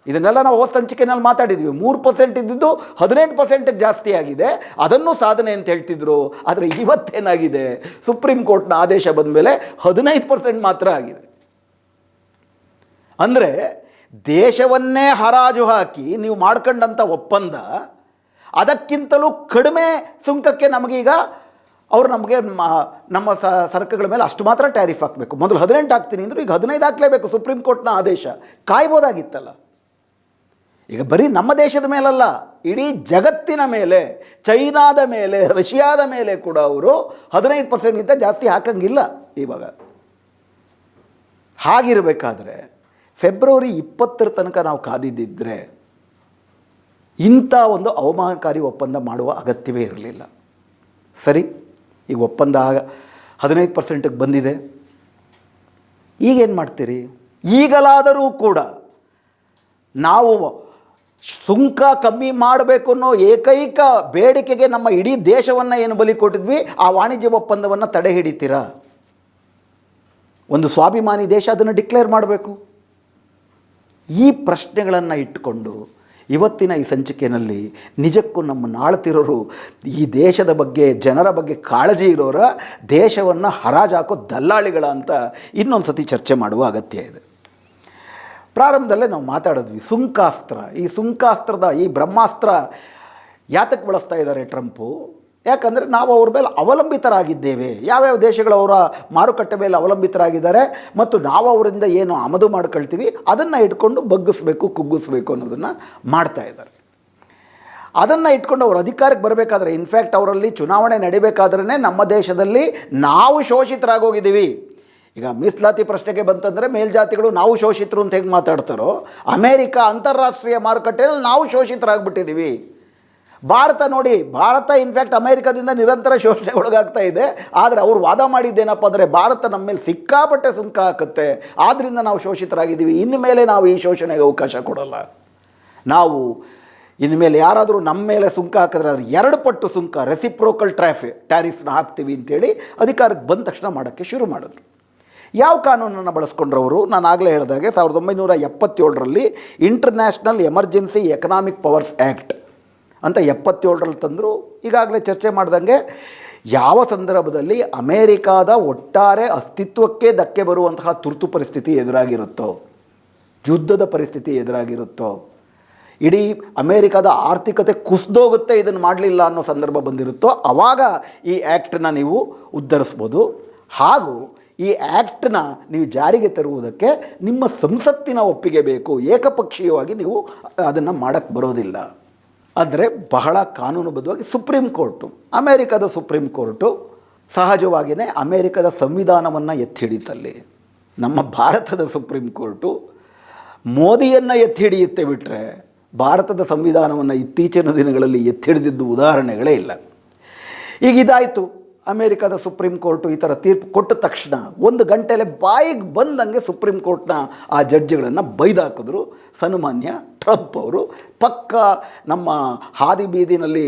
ಇದನ್ನೆಲ್ಲ ನಾವು ಹೊಸ ಸಂಚಿಕೆಯಲ್ಲಿ ಮಾತಾಡಿದ್ವಿ. 3% ಇದ್ದಿದ್ದು 18% ಜಾಸ್ತಿ ಆಗಿದೆ, ಅದನ್ನು ಸಾಧನೆ ಅಂತ ಹೇಳ್ತಿದ್ರು. ಆದರೆ ಇವತ್ತೇನಾಗಿದೆ? ಸುಪ್ರೀಂ ಕೋರ್ಟ್ನ ಆದೇಶ ಬಂದ ಮೇಲೆ 15% ಮಾತ್ರ ಆಗಿದೆ. ಅಂದರೆ ದೇಶವನ್ನೇ ಹರಾಜು ಹಾಕಿ ನೀವು ಮಾಡ್ಕೊಂಡಂಥ ಒಪ್ಪಂದ, ಅದಕ್ಕಿಂತಲೂ ಕಡಿಮೆ ಸುಂಕಕ್ಕೆ ನಮಗೀಗ ಅವರು ನಮಗೆ ನಮ್ಮ ಸರಕುಗಳ ಮೇಲೆ ಅಷ್ಟು ಮಾತ್ರ ಟ್ಯಾರಿಫ್ ಹಾಕಬೇಕು. ಮೊದಲು 18 ಹಾಕ್ತೀನಿ ಅಂದರು, ಈಗ 15 ಹಾಕಲೇಬೇಕು. ಸುಪ್ರೀಂ ಕೋರ್ಟ್ನ ಆದೇಶ ಕಾಯ್ಬೋದಾಗಿತ್ತಲ್ಲ. ಈಗ ಬರೀ ನಮ್ಮ ದೇಶದ ಮೇಲಲ್ಲ, ಇಡೀ ಜಗತ್ತಿನ ಮೇಲೆ, ಚೈನಾದ ಮೇಲೆ, ರಷ್ಯಾದ ಮೇಲೆ ಕೂಡ ಅವರು 15%ಗಿಂತ ಜಾಸ್ತಿ ಹಾಕಂಗಿಲ್ಲ ಇವಾಗ. ಹಾಗಿರಬೇಕಾದ್ರೆ ಫೆಬ್ರವರಿ 20 ತನಕ ನಾವು ಕಾದಿದ್ದಿದ್ರೆ ಇಂಥ ಒಂದು ಅವಮಾನಕಾರಿ ಒಪ್ಪಂದ ಮಾಡುವ ಅಗತ್ಯವೇ ಇರಲಿಲ್ಲ. ಸರಿ, ಈಗ ಒಪ್ಪಂದ 15%ಗೆ ಬಂದಿದೆ, ಈಗೇನು ಮಾಡ್ತೀರಿ? ಈಗಲಾದರೂ ಕೂಡ ನಾವು ಸುಂಕ ಕಮ್ಮಿ ಮಾಡಬೇಕು ಅನ್ನೋ ಏಕೈಕ ಬೇಡಿಕೆಗೆ ನಮ್ಮ ಇಡೀ ದೇಶವನ್ನು ಏನು ಬಲಿ ಕೊಟ್ಟಿದ್ವಿ, ಆ ವಾಣಿಜ್ಯ ಒಪ್ಪಂದವನ್ನು ತಡೆ ಹಿಡಿತೀರಾ? ಒಂದು ಸ್ವಾಭಿಮಾನಿ ದೇಶ ಅದನ್ನು ಡಿಕ್ಲೇರ್ ಮಾಡಬೇಕು. ಈ ಪ್ರಶ್ನೆಗಳನ್ನು ಇಟ್ಟುಕೊಂಡು ಇವತ್ತಿನ ಈ ಸಂಚಿಕೆಯಲ್ಲಿ ನಿಜಕ್ಕೂ ನಮ್ಮನ್ನು ಆಳ್ತಿರೋರು, ಈ ದೇಶದ ಬಗ್ಗೆ, ಜನರ ಬಗ್ಗೆ ಕಾಳಜಿ ಇರೋರ ದೇಶವನ್ನು ಹರಾಜು ಹಾಕೋ ದಲ್ಲಾಳಿಗಳ ಅಂತ ಇನ್ನೊಂದು ಸತಿ ಚರ್ಚೆ ಮಾಡುವ ಅಗತ್ಯ ಇದೆ. ಪ್ರಾರಂಭದಲ್ಲೇ ನಾವು ಮಾತಾಡಿದ್ವಿ ಸುಂಕಾಸ್ತ್ರ. ಈ ಸುಂಕಾಸ್ತ್ರದ ಈ ಬ್ರಹ್ಮಾಸ್ತ್ರ ಯಾತಕ್ಕೆ ಬಳಸ್ತಾ ಇದ್ದಾರೆ ಟ್ರಂಪು? ಯಾಕಂದರೆ ನಾವು ಅವ್ರ ಮೇಲೆ ಅವಲಂಬಿತರಾಗಿದ್ದೇವೆ. ಯಾವ್ಯಾವ ದೇಶಗಳು ಅವರ ಮಾರುಕಟ್ಟೆ ಮೇಲೆ ಅವಲಂಬಿತರಾಗಿದ್ದಾರೆ ಮತ್ತು ನಾವು ಅವರಿಂದ ಏನು ಆಮದು ಮಾಡ್ಕೊಳ್ತೀವಿ ಅದನ್ನು ಇಟ್ಕೊಂಡು ಬಗ್ಗಿಸ್ಬೇಕು, ಕುಗ್ಗಿಸ್ಬೇಕು ಅನ್ನೋದನ್ನು ಮಾಡ್ತಾ ಇದ್ದಾರೆ. ಅದನ್ನು ಇಟ್ಕೊಂಡು ಅವರು ಅಧಿಕಾರಕ್ಕೆ ಬರಬೇಕಾದ್ರೆ, ಇನ್ಫ್ಯಾಕ್ಟ್ ಅವರಲ್ಲಿ ಚುನಾವಣೆ ನಡಿಬೇಕಾದ್ರೇ ನಮ್ಮ ದೇಶದಲ್ಲಿ ನಾವು ಶೋಷಿತರಾಗೋಗಿದ್ದೀವಿ. ಈಗ ಮೀಸಲಾತಿ ಪ್ರಶ್ನೆಗೆ ಬಂತಂದರೆ ಮೇಲ್ಜಾತಿಗಳು ನಾವು ಶೋಷಿತರು ಅಂತ ಹೇಗೆ ಮಾತಾಡ್ತಾರೋ, ಅಮೇರಿಕ ಅಂತಾರಾಷ್ಟ್ರೀಯ ಮಾರುಕಟ್ಟೆಯಲ್ಲಿ ನಾವು ಶೋಷಿತರಾಗ್ಬಿಟ್ಟಿದ್ದೀವಿ. ಭಾರತ ನೋಡಿ, ಭಾರತ ಇನ್ಫ್ಯಾಕ್ಟ್ ಅಮೇರಿಕಾದಿಂದ ನಿರಂತರ ಶೋಷಣೆ ಒಳಗಾಗ್ತಾ ಇದೆ. ಆದರೆ ಅವರು ವಾದ ಮಾಡಿದ್ದೇನಪ್ಪ ಅಂದರೆ ಭಾರತ ನಮ್ಮ ಮೇಲೆ ಸಿಕ್ಕಾಪಟ್ಟೆ ಸುಂಕ ಹಾಕುತ್ತೆ, ಆದ್ದರಿಂದ ನಾವು ಶೋಷಿತರಾಗಿದ್ದೀವಿ, ಇನ್ನು ಮೇಲೆ ನಾವು ಈ ಶೋಷಣೆಗೆ ಅವಕಾಶ ಕೊಡೋಲ್ಲ. ನಾವು ಇನ್ನು ಮೇಲೆ ಯಾರಾದರೂ ನಮ್ಮ ಮೇಲೆ ಸುಂಕ ಹಾಕಿದ್ರೆ ಅದು 2 ಪಟ್ಟು ಸುಂಕ, ರೆಸಿಪ್ರೋಕಲ್ ಟ್ಯಾರಿಫ್ನ ಹಾಕ್ತೀವಿ ಅಂತೇಳಿ ಅಧಿಕಾರಕ್ಕೆ ಬಂದ ತಕ್ಷಣ ಮಾಡೋಕ್ಕೆ ಶುರು ಮಾಡಿದ್ರು. ಯಾವ ಕಾನೂನನ್ನು ಬಳಸ್ಕೊಂಡ್ರವರು? ನಾನು ಆಗಲೇ ಹೇಳಿದಾಗೆ 1977ರಲ್ಲಿ international emergency economic powers act ಅಂತ 77ರಲ್ಲಿ ತಂದರು. ಈಗಾಗಲೇ ಚರ್ಚೆ ಮಾಡ್ದಂಗೆ ಯಾವ ಸಂದರ್ಭದಲ್ಲಿ ಅಮೇರಿಕಾದ ಒಟ್ಟಾರೆ ಅಸ್ತಿತ್ವಕ್ಕೆ ಧಕ್ಕೆ ಬರುವಂತಹ ತುರ್ತು ಪರಿಸ್ಥಿತಿ ಎದುರಾಗಿರುತ್ತೋ, ಯುದ್ಧದ ಪರಿಸ್ಥಿತಿ ಎದುರಾಗಿರುತ್ತೋ, ಇಡೀ ಅಮೇರಿಕಾದ ಆರ್ಥಿಕತೆ ಕುಸಿದೋಗುತ್ತೆ ಇದನ್ನು ಮಾಡಲಿಲ್ಲ ಅನ್ನೋ ಸಂದರ್ಭ ಬಂದಿರುತ್ತೋ, ಆವಾಗ ಈ ಆ್ಯಕ್ಟನ್ನು ನೀವು ಉದ್ಧರಿಸ್ಬೋದು. ಹಾಗೂ ಈ ಆ್ಯಕ್ಟನ್ನ ನೀವು ಜಾರಿಗೆ ತರುವುದಕ್ಕೆ ನಿಮ್ಮ ಸಂಸತ್ತಿನ ಒಪ್ಪಿಗೆ ಬೇಕು, ಏಕಪಕ್ಷೀಯವಾಗಿ ನೀವು ಅದನ್ನು ಮಾಡೋಕ್ಕೆ ಬರೋದಿಲ್ಲ. ಅಂದರೆ ಬಹಳ ಕಾನೂನುಬದ್ಧವಾಗಿ ಸುಪ್ರೀಂ ಕೋರ್ಟು, ಅಮೇರಿಕದ ಸುಪ್ರೀಂ ಕೋರ್ಟು ಸಹಜವಾಗಿಯೇ ಅಮೇರಿಕದ ಸಂವಿಧಾನವನ್ನು ಎತ್ತಿ ಹಿಡಿತಲ್ಲಿ. ನಮ್ಮ ಭಾರತದ ಸುಪ್ರೀಂ ಕೋರ್ಟು ಮೋದಿಯನ್ನು ಎತ್ತಿ ಹಿಡಿಯುತ್ತೆ ಬಿಟ್ಟರೆ ಭಾರತದ ಸಂವಿಧಾನವನ್ನು ಇತ್ತೀಚಿನ ದಿನಗಳಲ್ಲಿ ಎತ್ತಿ ಹಿಡಿದಿದ್ದು ಉದಾಹರಣೆಗಳೇ ಇಲ್ಲ. ಈಗ ಇದಾಯಿತು, ಅಮೇರಿಕಾದ ಸುಪ್ರೀಂ ಕೋರ್ಟು ಈ ಥರ ತೀರ್ಪು ಕೊಟ್ಟ ತಕ್ಷಣ 1 ಗಂಟೆಯಲ್ಲೇ ಬಾಯಿಗೆ ಬಂದಂಗೆ ಸುಪ್ರೀಂ ಕೋರ್ಟ್ನ ಆ ಜಡ್ಜಿಗಳನ್ನು ಬೈದಾಕಿದ್ರು ಸನ್ಮಾನ್ಯ ಟ್ರಂಪ್ ಅವರು. ಪಕ್ಕ ನಮ್ಮ ಹಾದಿ ಬೀದಿನಲ್ಲಿ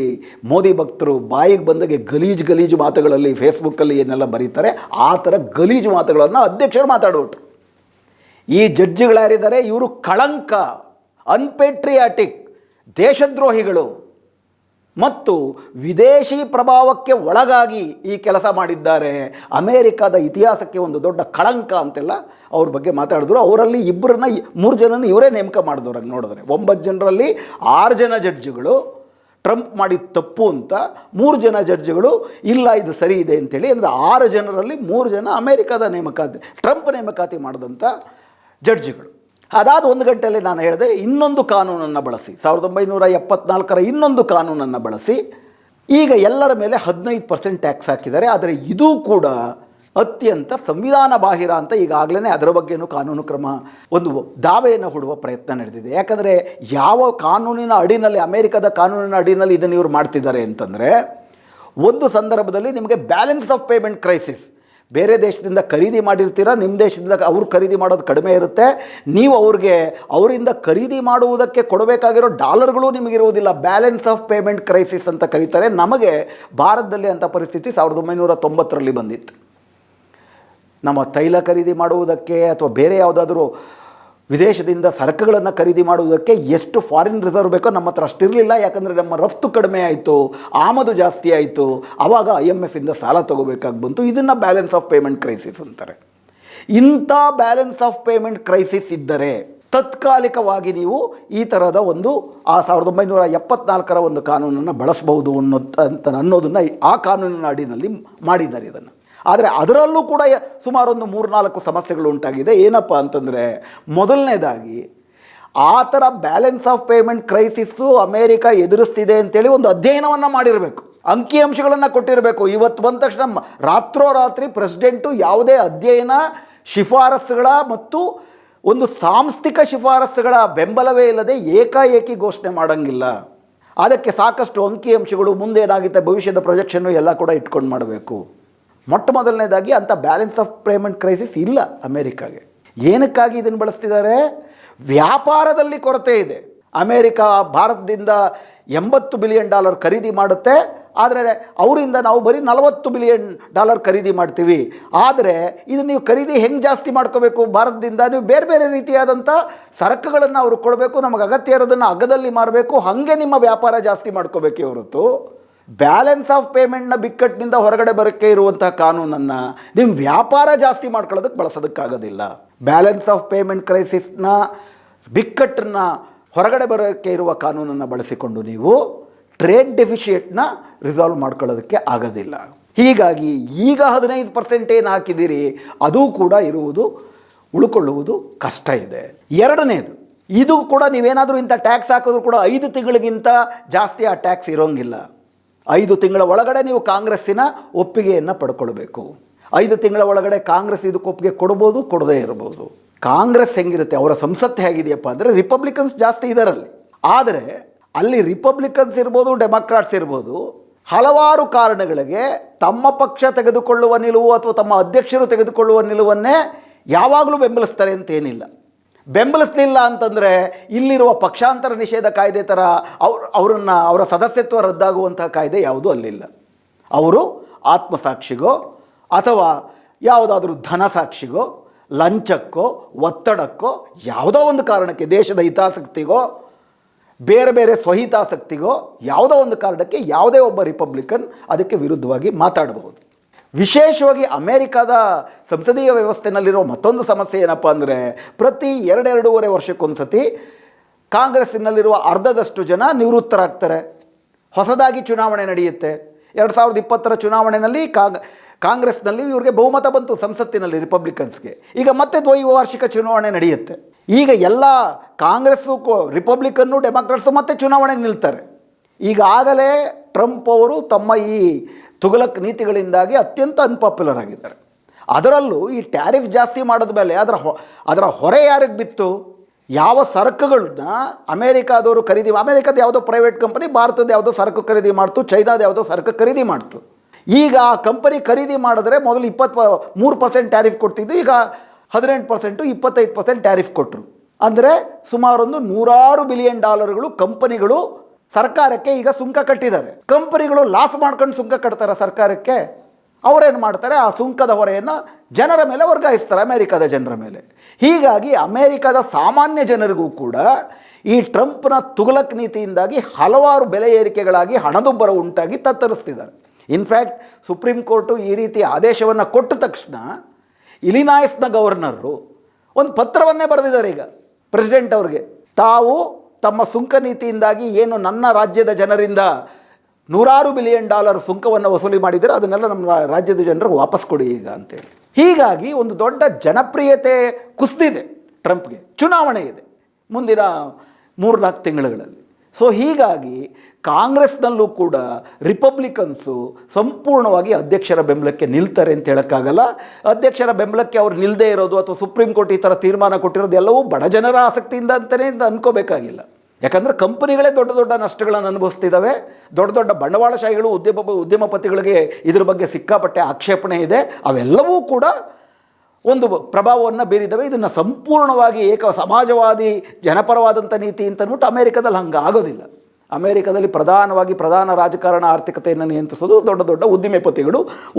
ಮೋದಿ ಭಕ್ತರು ಬಾಯಿಗೆ ಬಂದಾಗೆ ಗಲೀಜು ಮಾತುಗಳಲ್ಲಿ ಫೇಸ್ಬುಕ್ಕಲ್ಲಿ ಏನೆಲ್ಲ ಬರೀತಾರೆ ಆ ಥರ ಗಲೀಜು ಮಾತುಗಳನ್ನು ಅಧ್ಯಕ್ಷರು ಮಾತಾಡ್ಬಿಟ್ರು. ಈ ಜಡ್ಜಿಗಳ್ಯಾರಿದ್ದಾರೆ ಇವರು ಕಳಂಕ, ಅನ್ಪೇಟ್ರಿಯಾಟಿಕ್, ದೇಶದ್ರೋಹಿಗಳು ಮತ್ತು ವಿದೇಶಿ ಪ್ರಭಾವಕ್ಕೆ ಒಳಗಾಗಿ ಈ ಕೆಲಸ ಮಾಡಿದ್ದಾರೆ, ಅಮೇರಿಕಾದ ಇತಿಹಾಸಕ್ಕೆ ಒಂದು ದೊಡ್ಡ ಕಳಂಕ ಅಂತೆಲ್ಲ ಅವ್ರ ಬಗ್ಗೆ ಮಾತಾಡಿದ್ರು. ಅವರಲ್ಲಿ 3 ಜನನ ಇವರೇ ನೇಮಕ ಮಾಡಿದವ್ರಾಗ ನೋಡಿದ್ರೆ 9 ಜನರಲ್ಲಿ 6 ಜನ ಜಡ್ಜಿಗಳು ಟ್ರಂಪ್ ಮಾಡಿದ ತಪ್ಪು ಅಂತ, 3 ಜನ ಜಡ್ಜಿಗಳು ಇಲ್ಲ ಇದು ಸರಿ ಇದೆ ಅಂತೇಳಿ. ಅಂದರೆ 6 ಜನರಲ್ಲಿ 3 ಜನ ಅಮೇರಿಕಾದ ನೇಮಕಾತಿ, ಟ್ರಂಪ್ ನೇಮಕಾತಿ ಮಾಡಿದಂಥ ಜಡ್ಜಿಗಳು. ಅದಾದ 1 ಗಂಟೆಯಲ್ಲಿ ನಾನು ಹೇಳಿದೆ ಇನ್ನೊಂದು ಕಾನೂನನ್ನು ಬಳಸಿ, 1974ರ ಇನ್ನೊಂದು ಕಾನೂನನ್ನು ಬಳಸಿ ಈಗ ಎಲ್ಲರ ಮೇಲೆ 15% ಟ್ಯಾಕ್ಸ್ ಹಾಕಿದ್ದಾರೆ. ಆದರೆ ಇದು ಕೂಡ ಅತ್ಯಂತ ಸಂವಿಧಾನ ಬಾಹಿರ ಅಂತ ಈಗಾಗಲೇ ಅದರ ಬಗ್ಗೆನೂ ಕಾನೂನು ಕ್ರಮ ಒಂದು ದಾವೆಯನ್ನು ಹೂಡುವ ಪ್ರಯತ್ನ ನಡೆದಿದೆ. ಯಾಕಂದರೆ ಯಾವ ಕಾನೂನಿನ ಅಡಿನಲ್ಲಿ, ಅಮೇರಿಕದ ಕಾನೂನಿನ ಅಡಿನಲ್ಲಿ ಇದನ್ನು ಇವರು ಮಾಡ್ತಿದ್ದಾರೆ ಅಂತಂದರೆ, ಒಂದು ಸಂದರ್ಭದಲ್ಲಿ ನಿಮಗೆ ಬ್ಯಾಲೆನ್ಸ್ ಆಫ್ ಪೇಮೆಂಟ್ ಕ್ರೈಸಿಸ್, ಬೇರೆ ದೇಶದಿಂದ ಖರೀದಿ ಮಾಡಿರ್ತೀರ, ನಿಮ್ಮ ದೇಶದಿಂದ ಅವ್ರು ಖರೀದಿ ಮಾಡೋದು ಕಡಿಮೆ ಇರುತ್ತೆ, ನೀವು ಅವರಿಂದ ಖರೀದಿ ಮಾಡುವುದಕ್ಕೆ ಕೊಡಬೇಕಾಗಿರೋ ಡಾಲರ್ಗಳು ನಿಮಗಿರುವುದಿಲ್ಲ, ಬ್ಯಾಲೆನ್ಸ್ ಆಫ್ ಪೇಮೆಂಟ್ ಕ್ರೈಸಿಸ್ ಅಂತ ಕರೀತಾರೆ. ನಮಗೆ ಭಾರತದಲ್ಲಿ ಅಂಥ ಪರಿಸ್ಥಿತಿ 1990ರಲ್ಲಿ ಬಂದಿತ್ತು. ನಮ್ಮ ತೈಲ ಖರೀದಿ ಮಾಡುವುದಕ್ಕೆ ಅಥವಾ ಬೇರೆ ಯಾವುದಾದ್ರೂ ವಿದೇಶದಿಂದ ಸರಕುಗಳನ್ನು ಖರೀದಿ ಮಾಡುವುದಕ್ಕೆ ಎಷ್ಟು ಫಾರಿನ್ ರಿಸರ್ವ್ ಬೇಕೋ ನಮ್ಮ ಹತ್ರ ಅಷ್ಟಿರಲಿಲ್ಲ. ಯಾಕಂದರೆ ನಮ್ಮ ರಫ್ತು ಕಡಿಮೆ ಆಯಿತು, ಆಮದು ಜಾಸ್ತಿ ಆಯಿತು, ಆವಾಗ IMFಯಿಂದ ಸಾಲ ತೊಗೋಬೇಕಾಗಿ ಬಂತು. ಇದನ್ನು ಬ್ಯಾಲೆನ್ಸ್ ಆಫ್ ಪೇಮೆಂಟ್ ಕ್ರೈಸಿಸ್ ಅಂತಾರೆ. ಇಂಥ ಬ್ಯಾಲೆನ್ಸ್ ಆಫ್ ಪೇಮೆಂಟ್ ಕ್ರೈಸಿಸ್ ಇದ್ದರೆ ತಾತ್ಕಾಲಿಕವಾಗಿ ನೀವು ಈ ಥರದ ಒಂದು 1974ರ ಒಂದು ಕಾನೂನನ್ನು ಬಳಸಬಹುದು ಅನ್ನೋದನ್ನು ಆ ಕಾನೂನಿನ ಅಡಿನಲ್ಲಿ ಮಾಡಿದ್ದಾರೆ ಇದನ್ನು. ಆದರೆ ಅದರಲ್ಲೂ ಕೂಡ ಸುಮಾರು ಒಂದು 3-4 ಸಮಸ್ಯೆಗಳು ಉಂಟಾಗಿದೆ. ಏನಪ್ಪ ಅಂತಂದರೆ, ಮೊದಲನೇದಾಗಿ ಆ ಥರ balance of payment crisis America ಎದುರಿಸ್ತಿದೆ ಅಂತೇಳಿ ಒಂದು ಅಧ್ಯಯನವನ್ನು ಮಾಡಿರಬೇಕು, ಅಂಕಿಅಂಶಗಳನ್ನು ಕೊಟ್ಟಿರಬೇಕು. ಇವತ್ತು ಬಂದ ತಕ್ಷಣ ರಾತ್ರೋರಾತ್ರಿ ಪ್ರೆಸಿಡೆಂಟು ಯಾವುದೇ ಅಧ್ಯಯನ, ಶಿಫಾರಸುಗಳ ಮತ್ತು ಒಂದು ಸಾಂಸ್ಥಿಕ ಶಿಫಾರಸುಗಳ ಬೆಂಬಲವೇ ಇಲ್ಲದೆ ಏಕಾಏಕಿ ಘೋಷಣೆ ಮಾಡೋಂಗಿಲ್ಲ. ಅದಕ್ಕೆ ಸಾಕಷ್ಟು ಅಂಕಿಅಂಶಗಳು, ಮುಂದೇನಾಗುತ್ತೆ ಭವಿಷ್ಯದ ಪ್ರೊಜೆಕ್ಷನ್ನು ಎಲ್ಲ ಕೂಡ ಇಟ್ಕೊಂಡು ಮಾಡಬೇಕು. ಮೊಟ್ಟ ಮೊದಲನೇದಾಗಿ ಅಂಥ ಬ್ಯಾಲೆನ್ಸ್ ಆಫ್ ಪೇಮೆಂಟ್ ಕ್ರೈಸಿಸ್ ಇಲ್ಲ ಅಮೇರಿಕಾಗೆ. ಏನಕ್ಕಾಗಿ ಇದನ್ನು ಬಳಸ್ತಿದ್ದಾರೆ? ವ್ಯಾಪಾರದಲ್ಲಿ ಕೊರತೆ ಇದೆ. ಅಮೇರಿಕಾ ಭಾರತದಿಂದ $80 ಬಿಲಿಯನ್ ಖರೀದಿ ಮಾಡುತ್ತೆ, ಆದರೆ ಅವರಿಂದ ನಾವು ಬರೀ $40 ಬಿಲಿಯನ್ ಖರೀದಿ ಮಾಡ್ತೀವಿ. ಆದರೆ ಇದು ನೀವು ಖರೀದಿ ಹೆಂಗೆ ಜಾಸ್ತಿ ಮಾಡ್ಕೋಬೇಕು? ಭಾರತದಿಂದ ನೀವು ಬೇರೆ ಬೇರೆ ರೀತಿಯಾದಂಥ ಸರಕುಗಳನ್ನು ಅವರು ಕೊಡಬೇಕು, ನಮಗೆ ಅಗತ್ಯ ಇರೋದನ್ನು ಅಗ್ಗದಲ್ಲಿ ಮಾರಬೇಕು, ಹಾಗೆ ನಿಮ್ಮ ವ್ಯಾಪಾರ ಜಾಸ್ತಿ ಮಾಡ್ಕೋಬೇಕೇ ಹೊರತು ಬ್ಯಾಲೆನ್ಸ್ ಆಫ್ ಪೇಮೆಂಟ್ನ ಬಿಕ್ಕಟ್ಟಿನಿಂದ ಹೊರಗಡೆ ಬರೋಕ್ಕೆ ಇರುವಂಥ ಕಾನೂನನ್ನು ನಿಮ್ಮ ವ್ಯಾಪಾರ ಜಾಸ್ತಿ ಮಾಡ್ಕೊಳ್ಳೋದಕ್ಕೆ ಬಳಸೋದಕ್ಕಾಗೋದಿಲ್ಲ. ಬ್ಯಾಲೆನ್ಸ್ ಆಫ್ ಪೇಮೆಂಟ್ ಕ್ರೈಸಿಸ್ನ ಬಿಕ್ಕಟ್ಟನ್ನು ಹೊರಗಡೆ ಬರೋಕ್ಕೆ ಇರುವ ಕಾನೂನನ್ನು ಬಳಸಿಕೊಂಡು ನೀವು ಟ್ರೇಡ್ ಡೆಫಿಷಿಯೇಟ್ನ ರಿಸಾಲ್ವ್ ಮಾಡ್ಕೊಳ್ಳೋದಕ್ಕೆ ಆಗೋದಿಲ್ಲ. ಹೀಗಾಗಿ ಈಗ 15% ಏನು ಹಾಕಿದ್ದೀರಿ ಅದು ಕೂಡ ಉಳ್ಕೊಳ್ಳುವುದು ಕಷ್ಟ ಇದೆ. ಎರಡನೇದು, ಇದು ಕೂಡ ನೀವೇನಾದರೂ ಇಂಥ ಟ್ಯಾಕ್ಸ್ ಹಾಕಿದ್ರೂ ಕೂಡ 5 ತಿಂಗಳಿಗಿಂತ ಜಾಸ್ತಿ ಆ ಟ್ಯಾಕ್ಸ್ ಇರೋಂಗಿಲ್ಲ. 5 ತಿಂಗಳ ಒಳಗಡೆ ನೀವು ಕಾಂಗ್ರೆಸ್ಸಿನ ಒಪ್ಪಿಗೆಯನ್ನು ಪಡ್ಕೊಳ್ಬೇಕು. 5 ತಿಂಗಳ ಒಳಗಡೆ ಕಾಂಗ್ರೆಸ್ ಇದಕ್ಕೆ ಒಪ್ಪಿಗೆ ಕೊಡ್ಬೋದು, ಕೊಡದೇ ಇರ್ಬೋದು. ಕಾಂಗ್ರೆಸ್ ಹೆಂಗಿರುತ್ತೆ, ಅವರ ಸಂಸತ್ತು ಹೇಗಿದೆಯಪ್ಪ ಅಂದರೆ ರಿಪಬ್ಲಿಕನ್ಸ್ ಜಾಸ್ತಿ ಇದರಲ್ಲಿ. ಆದರೆ ಅಲ್ಲಿ ರಿಪಬ್ಲಿಕನ್ಸ್ ಇರ್ಬೋದು, ಡೆಮಾಕ್ರಾಟ್ಸ್ ಇರ್ಬೋದು, ಹಲವಾರು ಕಾರಣಗಳಿಗೆ ತಮ್ಮ ಪಕ್ಷ ತೆಗೆದುಕೊಳ್ಳುವ ನಿಲುವು ಅಥವಾ ತಮ್ಮ ಅಧ್ಯಕ್ಷರು ತೆಗೆದುಕೊಳ್ಳುವ ನಿಲುವನ್ನೇ ಯಾವಾಗಲೂ ಬೆಂಬಲಿಸ್ತಾರೆ ಅಂತೇನಿಲ್ಲ. ಬೆಂಬಲಿಸಲಿಲ್ಲ ಅಂತಂದರೆ ಇಲ್ಲಿರುವ ಪಕ್ಷಾಂತರ ನಿಷೇಧ ಕಾಯ್ದೆ ಥರ ಅವರ ಸದಸ್ಯತ್ವ ರದ್ದಾಗುವಂಥ ಕಾಯ್ದೆ ಯಾವುದೂ ಅಲ್ಲಿಲ್ಲ. ಅವರು ಆತ್ಮಸಾಕ್ಷಿಗೋ ಅಥವಾ ಯಾವುದಾದ್ರೂ ಧನಸಾಕ್ಷಿಗೋ, ಲಂಚಕ್ಕೋ, ಒತ್ತಡಕ್ಕೋ, ಯಾವುದೋ ಒಂದು ಕಾರಣಕ್ಕೆ, ದೇಶದ ಹಿತಾಸಕ್ತಿಗೋ, ಬೇರೆ ಬೇರೆ ಸ್ವಹಿತಾಸಕ್ತಿಗೋ, ಯಾವುದೋ ಒಂದು ಕಾರಣಕ್ಕೆ ಯಾವುದೇ ಒಬ್ಬ ರಿಪಬ್ಲಿಕನ್ ಅದಕ್ಕೆ ವಿರುದ್ಧವಾಗಿ ಮಾತಾಡಬಹುದು. ವಿಶೇಷವಾಗಿ ಅಮೇರಿಕಾದ ಸಂಸದೀಯ ವ್ಯವಸ್ಥೆನಲ್ಲಿರೋ ಮತ್ತೊಂದು ಸಮಸ್ಯೆ ಏನಪ್ಪ ಅಂದರೆ, ಪ್ರತಿ 2-2.5 ವರ್ಷಕ್ಕೊಂದು ಸತಿ ಕಾಂಗ್ರೆಸ್ಸಿನಲ್ಲಿರುವ ಅರ್ಧದಷ್ಟು ಜನ ನಿವೃತ್ತರಾಗ್ತಾರೆ, ಹೊಸದಾಗಿ ಚುನಾವಣೆ ನಡೆಯುತ್ತೆ. 2020ರ ಚುನಾವಣೆಯಲ್ಲಿ ಕಾಂಗ್ರೆಸ್ನಲ್ಲಿ ಇವ್ರಿಗೆ ಬಹುಮತ ಬಂತು ಸಂಸತ್ತಿನಲ್ಲಿ ರಿಪಬ್ಲಿಕನ್ಸ್ಗೆ. ಈಗ ಮತ್ತೆ ದ್ವೈವಾರ್ಷಿಕ ಚುನಾವಣೆ ನಡೆಯುತ್ತೆ. ಈಗ ಎಲ್ಲ ಕಾಂಗ್ರೆಸ್ಸು, ರಿಪಬ್ಲಿಕನ್ನು, ಡೆಮಾಕ್ರಾಟ್ಸು ಮತ್ತೆ ಚುನಾವಣೆಗೆ ನಿಲ್ತಾರೆ. ಈಗಾಗಲೇ ಟ್ರಂಪ್ ಅವರು ತಮ್ಮ ಈ ತುಘಲಕ್ ನೀತಿಗಳಿಂದಾಗಿ ಅತ್ಯಂತ ಅನ್ಪಾಪ್ಯುಲರ್ ಆಗಿದ್ದಾರೆ. ಅದರಲ್ಲೂ ಈ ಟ್ಯಾರಿಫ್ ಜಾಸ್ತಿ ಮಾಡಿದ ಮೇಲೆ ಅದರ ಹೊರೆ ಯಾರಿಗೆ ಬಿತ್ತು? ಯಾವ ಸರಕುಗಳನ್ನ ಅಮೇರಿಕಾದವರು ಅಮೇರಿಕಾದ ಯಾವುದೋ ಪ್ರೈವೇಟ್ ಕಂಪನಿ ಭಾರತದ ಯಾವುದೋ ಸರಕು ಖರೀದಿ ಮಾಡ್ತು, ಚೈನಾದ ಯಾವುದೋ ಸರಕು ಖರೀದಿ ಮಾಡ್ತು. ಈಗ ಆ ಕಂಪನಿ ಖರೀದಿ ಮಾಡಿದ್ರೆ ಮೊದಲು 23% ಟ್ಯಾರಿಫ್ ಕೊಡ್ತಿದ್ದು, ಈಗ 18%, 25% ಟ್ಯಾರಿಫ್ ಕೊಟ್ಟರು. ಅಂದರೆ ಸುಮಾರೊಂದು $100 ಬಿಲಿಯನ್ ಕಂಪನಿಗಳು ಸರ್ಕಾರಕ್ಕೆ ಈಗ ಸುಂಕ ಕಟ್ಟಿದ್ದಾರೆ. ಕಂಪನಿಗಳು ಲಾಸ್ ಮಾಡ್ಕೊಂಡು ಸುಂಕ ಕಟ್ತಾರೆ ಸರ್ಕಾರಕ್ಕೆ. ಅವರೇನು ಮಾಡ್ತಾರೆ, ಆ ಸುಂಕದ ಹೊರೆಯನ್ನು ಜನರ ಮೇಲೆ ವರ್ಗಾಯಿಸ್ತಾರೆ, ಅಮೇರಿಕಾದ ಜನರ ಮೇಲೆ. ಹೀಗಾಗಿ ಅಮೇರಿಕಾದ ಸಾಮಾನ್ಯ ಜನರಿಗೂ ಕೂಡ ಈ ಟ್ರಂಪ್ನ ತುಘಲಕ್ ನೀತಿಯಿಂದಾಗಿ ಹಲವಾರು ಬೆಲೆ ಏರಿಕೆಗಳಾಗಿ ಹಣದುಬ್ಬರ ಉಂಟಾಗಿ ತತ್ತರಿಸ್ತಿದ್ದಾರೆ. ಇನ್ಫ್ಯಾಕ್ಟ್ ಸುಪ್ರೀಂ ಕೋರ್ಟು ಈ ರೀತಿ ಆದೇಶವನ್ನು ಕೊಟ್ಟ ತಕ್ಷಣ ಇಲಿನಾಯ್ಸ್ನ ಗವರ್ನರು ಒಂದು ಪತ್ರವನ್ನೇ ಬರೆದಿದ್ದಾರೆ ಈಗ ಪ್ರೆಸಿಡೆಂಟ್ ಅವ್ರಿಗೆ. ತಾವು ತಮ್ಮ ಸುಂಕ ನೀತಿಯಿಂದಾಗಿ ಏನು ನನ್ನ ರಾಜ್ಯದ ಜನರಿಂದ $100 ಬಿಲಿಯನ್ ಸುಂಕವನ್ನು ವಸೂಲಿ ಮಾಡಿದರೆ ಅದನ್ನೆಲ್ಲ ನಮ್ಮ ರಾಜ್ಯದ ಜನರಿಗೆ ವಾಪಸ್ ಕೊಡಿ ಈಗ ಅಂತೇಳಿ. ಹೀಗಾಗಿ ಒಂದು ದೊಡ್ಡ ಜನಪ್ರಿಯತೆ ಕುಸಿದಿದೆ ಟ್ರಂಪ್ಗೆ. ಚುನಾವಣೆ ಇದೆ ಮುಂದಿನ 3-4 ತಿಂಗಳುಗಳಲ್ಲಿ. ಸೊ ಹೀಗಾಗಿ ಕಾಂಗ್ರೆಸ್ನಲ್ಲೂ ಕೂಡ ರಿಪಬ್ಲಿಕನ್ಸು ಸಂಪೂರ್ಣವಾಗಿ ಅಧ್ಯಕ್ಷರ ಬೆಂಬಲಕ್ಕೆ ನಿಲ್ತಾರೆ ಅಂತ ಹೇಳೋಕ್ಕಾಗಲ್ಲ. ಅಧ್ಯಕ್ಷರ ಬೆಂಬಲಕ್ಕೆ ಅವ್ರು ನಿಲ್ಲದೇ ಇರೋದು ಅಥವಾ ಸುಪ್ರೀಂ ಕೋರ್ಟ್ ಈ ಥರ ತೀರ್ಮಾನ ಕೊಟ್ಟಿರೋದು ಎಲ್ಲವೂ ಬಡ ಜನರ ಆಸಕ್ತಿಯಿಂದ ಅಂತಲೇ ಅನ್ಕೋಬೇಕಾಗಿಲ್ಲ. ಯಾಕಂದರೆ ಕಂಪನಿಗಳೇ ದೊಡ್ಡ ದೊಡ್ಡ ನಷ್ಟಗಳನ್ನು ಅನುಭವಿಸ್ತಿದ್ದಾವೆ. ದೊಡ್ಡ ದೊಡ್ಡ ಬಂಡವಾಳಶಾಹಿಗಳು ಉದ್ಯಮಪತಿಗಳಿಗೆ ಇದ್ರ ಬಗ್ಗೆ ಸಿಕ್ಕಾಪಟ್ಟೆ ಆಕ್ಷೇಪಣೆ ಇದೆ. ಅವೆಲ್ಲವೂ ಕೂಡ ಒಂದು ಪ್ರಭಾವವನ್ನು ಬೀರಿದ್ದಾವೆ. ಇದನ್ನು ಸಂಪೂರ್ಣವಾಗಿ ಸಮಾಜವಾದಿ ಜನಪರವಾದಂಥ ನೀತಿ ಅಂತ ಅಂದ್ಬಿಟ್ಟು ಅಮೇರಿಕಾದಲ್ಲಿ ಹಂಗೆ ಆಗೋದಿಲ್ಲ. ಅಮೇರಿಕಾದಲ್ಲಿ ಪ್ರಧಾನ ರಾಜಕಾರಣ ಆರ್ಥಿಕತೆಯನ್ನು ನಿಯಂತ್ರಿಸೋದು ದೊಡ್ಡ ದೊಡ್ಡ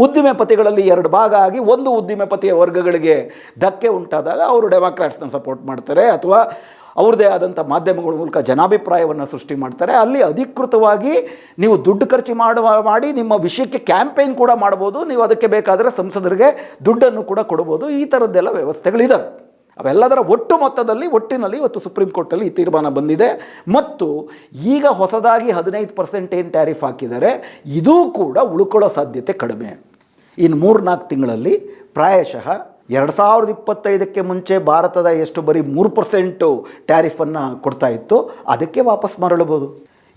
ಉದ್ದಿಮೆಪತಿಗಳಲ್ಲಿ 2 ಭಾಗ ಆಗಿ ಒಂದು ಉದ್ದಿಮೆಪತಿಯ ವರ್ಗಗಳಿಗೆ ಧಕ್ಕೆ ಉಂಟಾದಾಗ ಅವರು ಡೆಮಾಕ್ರಾಟ್ಸ್ನ ಸಪೋರ್ಟ್ ಮಾಡ್ತಾರೆ ಅಥವಾ ಅವ್ರದ್ದೇ ಆದಂಥ ಮಾಧ್ಯಮಗಳ ಮೂಲಕ ಜನಾಭಿಪ್ರಾಯವನ್ನು ಸೃಷ್ಟಿ ಮಾಡ್ತಾರೆ. ಅಲ್ಲಿ ಅಧಿಕೃತವಾಗಿ ನೀವು ದುಡ್ಡು ಖರ್ಚು ಮಾಡಿ ನಿಮ್ಮ ವಿಷಯಕ್ಕೆ ಕ್ಯಾಂಪೇನ್ ಕೂಡ ಮಾಡ್ಬೋದು. ನೀವು ಅದಕ್ಕೆ ಬೇಕಾದರೆ ಸಂಸದರಿಗೆ ದುಡ್ಡನ್ನು ಕೂಡ ಕೊಡ್ಬೋದು. ಈ ಥರದ್ದೆಲ್ಲ ವ್ಯವಸ್ಥೆಗಳಿದ್ದಾವೆ. ಅವೆಲ್ಲದರ ಒಟ್ಟಿನಲ್ಲಿ ಇವತ್ತು ಸುಪ್ರೀಂ ಕೋರ್ಟಲ್ಲಿ ಈ ತೀರ್ಮಾನ ಬಂದಿದೆ. ಮತ್ತು ಈಗ ಹೊಸದಾಗಿ 15% ಏನು ಟ್ಯಾರಿಫ್ ಹಾಕಿದ್ದಾರೆ, ಇದೂ ಕೂಡ ಉಳ್ಕೊಳ್ಳೋ ಸಾಧ್ಯತೆ ಕಡಿಮೆ. ಇನ್ನು 3-4 ತಿಂಗಳಲ್ಲಿ ಪ್ರಾಯಶಃ 2025ಕ್ಕೆ ಮುಂಚೆ ಭಾರತದ ಎಷ್ಟು ಬರೀ 3% ಟ್ಯಾರಿಫನ್ನು ಕೊಡ್ತಾ ಇತ್ತು, ಅದಕ್ಕೆ ವಾಪಸ್ ಮರಳಬಹುದು.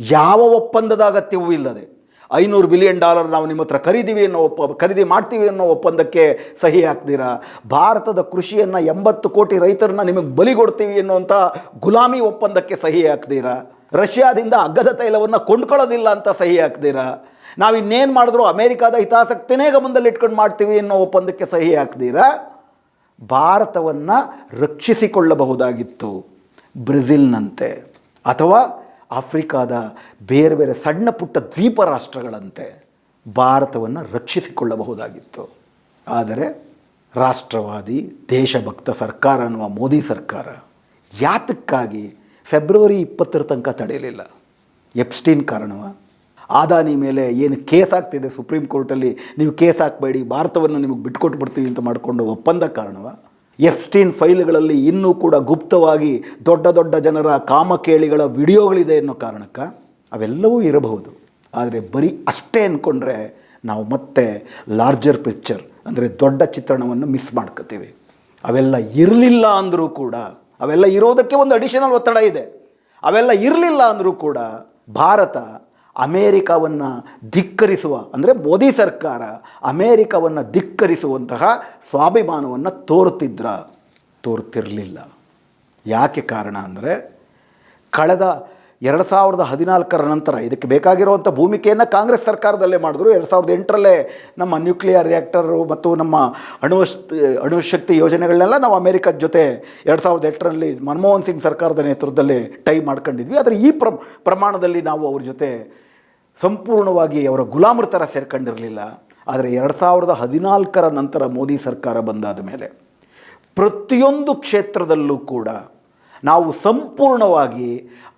ಯಾವ ಒಪ್ಪಂದದ ಅಗತ್ಯವೂ ಇಲ್ಲದೆ $500 ಬಿಲಿಯನ್ ನಾವು ನಿಮ್ಮ ಹತ್ರ ಖರೀದಿ ಮಾಡ್ತೀವಿ ಅನ್ನೋ ಒಪ್ಪಂದಕ್ಕೆ ಸಹಿ ಹಾಕ್ತೀರಾ. ಭಾರತದ ಕೃಷಿಯನ್ನು 80 ಕೋಟಿ ರೈತರನ್ನ ನಿಮಗೆ ಬಲಿಗೊಡ್ತೀವಿ ಅನ್ನುವಂಥ ಗುಲಾಮಿ ಒಪ್ಪಂದಕ್ಕೆ ಸಹಿ ಹಾಕ್ತೀರಾ. ರಷ್ಯಾದಿಂದ ಅಗ್ಗದ ತೈಲವನ್ನು ಕೊಂಡ್ಕೊಳ್ಳೋದಿಲ್ಲ ಅಂತ ಸಹಿ ಹಾಕ್ತೀರಾ. ನಾವು ಇನ್ನೇನು ಮಾಡಿದ್ರು ಅಮೇರಿಕಾದ ಹಿತಾಸಕ್ತಿನೇ ಗಮನದಲ್ಲಿ ಇಟ್ಕೊಂಡು ಮಾಡ್ತೀವಿ ಅನ್ನೋ ಒಪ್ಪಂದಕ್ಕೆ ಸಹಿ ಹಾಕ್ತೀರಾ. ಭಾರತವನ್ನು ರಕ್ಷಿಸಿಕೊಳ್ಳಬಹುದಾಗಿತ್ತು ಬ್ರೆಜಿಲ್ನಂತೆ ಅಥವಾ ಆಫ್ರಿಕಾದ ಬೇರೆ ಬೇರೆ ಸಣ್ಣ ಪುಟ್ಟ ದ್ವೀಪ ರಾಷ್ಟ್ರಗಳಂತೆ ಭಾರತವನ್ನು ರಕ್ಷಿಸಿಕೊಳ್ಳಬಹುದಾಗಿತ್ತು. ಆದರೆ ರಾಷ್ಟ್ರವಾದಿ ದೇಶಭಕ್ತ ಸರ್ಕಾರ ಅನ್ನುವ ಮೋದಿ ಸರ್ಕಾರ ಯಾತಕ್ಕಾಗಿ ಫೆಬ್ರವರಿ 20 ತನಕ ತಡೆಯಲಿಲ್ಲ? ಎಪ್ಸ್ಟೀನ್ ಕಾರಣವ? ಆದಾನಿ ಮೇಲೆ ಏನು ಕೇಸ್ ಆಗ್ತಿದೆ ಸುಪ್ರೀಂ ಕೋರ್ಟಲ್ಲಿ, ನೀವು ಕೇಸ್ ಹಾಕಬೇಡಿ, ಭಾರತವನ್ನು ನಿಮಗೆ ಬಿಟ್ಕೊಟ್ಬಿಡ್ತೀವಿ ಅಂತ ಮಾಡಿಕೊಂಡು ಒಪ್ಪಂದ ಕಾರಣವ? ಎಪ್ಸ್ಟೀನ್ ಫೈಲ್ಗಳಲ್ಲಿ ಇನ್ನೂ ಕೂಡ ಗುಪ್ತವಾಗಿ ದೊಡ್ಡ ಜನರ ಕಾಮಕೇಳಿಗಳ ವಿಡಿಯೋಗಳಿದೆ ಅನ್ನೋ ಕಾರಣಕ್ಕೆ ಅವೆಲ್ಲವೂ ಇರಬಹುದು. ಆದರೆ ಬರೀ ಅಷ್ಟೇ ಅಂದ್ಕೊಂಡ್ರೆ ನಾವು ಮತ್ತೆ ಲಾರ್ಜರ್ ಪಿಕ್ಚರ್ ಅಂದರೆ ದೊಡ್ಡ ಚಿತ್ರಣವನ್ನು ಮಿಸ್ ಮಾಡ್ಕೋತೀವಿ. ಅವೆಲ್ಲ ಇರಲಿಲ್ಲ ಅಂದರೂ ಕೂಡ, ಅವೆಲ್ಲ ಇರೋದಕ್ಕೆ ಒಂದು ಅಡಿಷನಲ್ ಒತ್ತಡ ಇದೆ. ಅವೆಲ್ಲ ಇರಲಿಲ್ಲ ಅಂದರೂ ಕೂಡ ಭಾರತ ಅಮೇರಿಕಾವನ್ನು ಧಿಕ್ಕರಿಸುವ, ಅಂದರೆ ಮೋದಿ ಸರ್ಕಾರ ಅಮೇರಿಕಾವನ್ನು ಧಿಕ್ಕರಿಸುವಂತಹ ಸ್ವಾಭಿಮಾನವನ್ನು ತೋರುತ್ತಿರಲಿಲ್ಲ. ಯಾಕೆ ಕಾರಣ ಅಂದರೆ ಕಳೆದ 2014 ನಂತರ ಇದಕ್ಕೆ ಬೇಕಾಗಿರುವಂಥ ಭೂಮಿಕೆಯನ್ನು ಕಾಂಗ್ರೆಸ್ ಸರ್ಕಾರದಲ್ಲೇ ಮಾಡಿದ್ರು. 2008ರಲ್ಲೇ ನಮ್ಮ ನ್ಯೂಕ್ಲಿಯರ್ ರಿಯಾಕ್ಟರು ಮತ್ತು ನಮ್ಮ ಅಣುಶಕ್ತಿ ಯೋಜನೆಗಳನ್ನೆಲ್ಲ ನಾವು ಅಮೇರಿಕದ ಜೊತೆ 2008ರಲ್ಲಿ ಮನಮೋಹನ್ ಸಿಂಗ್ ಸರ್ಕಾರದ ನೇತೃತ್ವದಲ್ಲಿ ಟೈ ಮಾಡ್ಕೊಂಡಿದ್ವಿ. ಆದರೆ ಈ ಪ್ರಮಾಣದಲ್ಲಿ ನಾವು ಅವ್ರ ಜೊತೆ ಸಂಪೂರ್ಣವಾಗಿ ಅವರ ಗುಲಾಮರ ಥರ ಸೇರ್ಕೊಂಡಿರಲಿಲ್ಲ. ಆದರೆ 2014 ನಂತರ ಮೋದಿ ಸರ್ಕಾರ ಬಂದಾದ ಮೇಲೆ ಪ್ರತಿಯೊಂದು ಕ್ಷೇತ್ರದಲ್ಲೂ ಕೂಡ ನಾವು ಸಂಪೂರ್ಣವಾಗಿ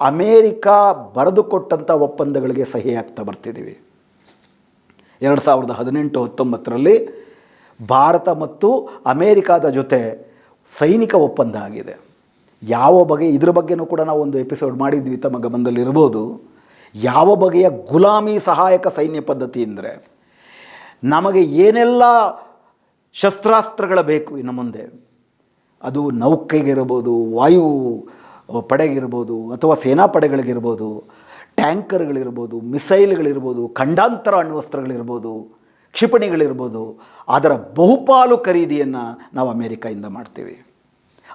ಅಮೇರಿಕಾ ಬರೆದುಕೊಟ್ಟಂಥ ಒಪ್ಪಂದಗಳಿಗೆ ಸಹಿ ಆಗ್ತಾ ಬರ್ತಿದ್ದೀವಿ. 2018-19ರಲ್ಲಿ ಭಾರತ ಮತ್ತು ಅಮೇರಿಕಾದ ಜೊತೆ ಸೈನಿಕ ಒಪ್ಪಂದ ಆಗಿದೆ. ಯಾವ ಬಗೆ, ಇದ್ರ ಬಗ್ಗೆನೂ ಕೂಡ ನಾವು ಒಂದು ಎಪಿಸೋಡ್ ಮಾಡಿದ್ವಿ, ತಮ್ಮ ಗಮನದಲ್ಲಿರ್ಬೋದು. ಯಾವ ಬಗೆಯ ಗುಲಾಮಿ ಸಹಾಯಕ ಸೈನ್ಯ ಪದ್ಧತಿ ಅಂದರೆ, ನಮಗೆ ಏನೆಲ್ಲ ಶಸ್ತ್ರಾಸ್ತ್ರಗಳ ಬೇಕು ಇನ್ನು ಮುಂದೆ, ಅದು ನೌಕೆಗಿರ್ಬೋದು, ವಾಯು ಪಡೆಗಿರ್ಬೋದು ಅಥವಾ ಸೇನಾ ಪಡೆಗಳಿಗಿರ್ಬೋದು, ಟ್ಯಾಂಕರ್ಗಳಿರ್ಬೋದು, ಮಿಸೈಲ್ಗಳಿರ್ಬೋದು, ಖಂಡಾಂತರ ಅಣ್ವಸ್ತ್ರಗಳಿರ್ಬೋದು, ಕ್ಷಿಪಣಿಗಳಿರ್ಬೋದು, ಅದರ ಬಹುಪಾಲು ಖರೀದಿಯನ್ನು ನಾವು ಅಮೇರಿಕಾಯಿಂದ ಮಾಡ್ತೀವಿ.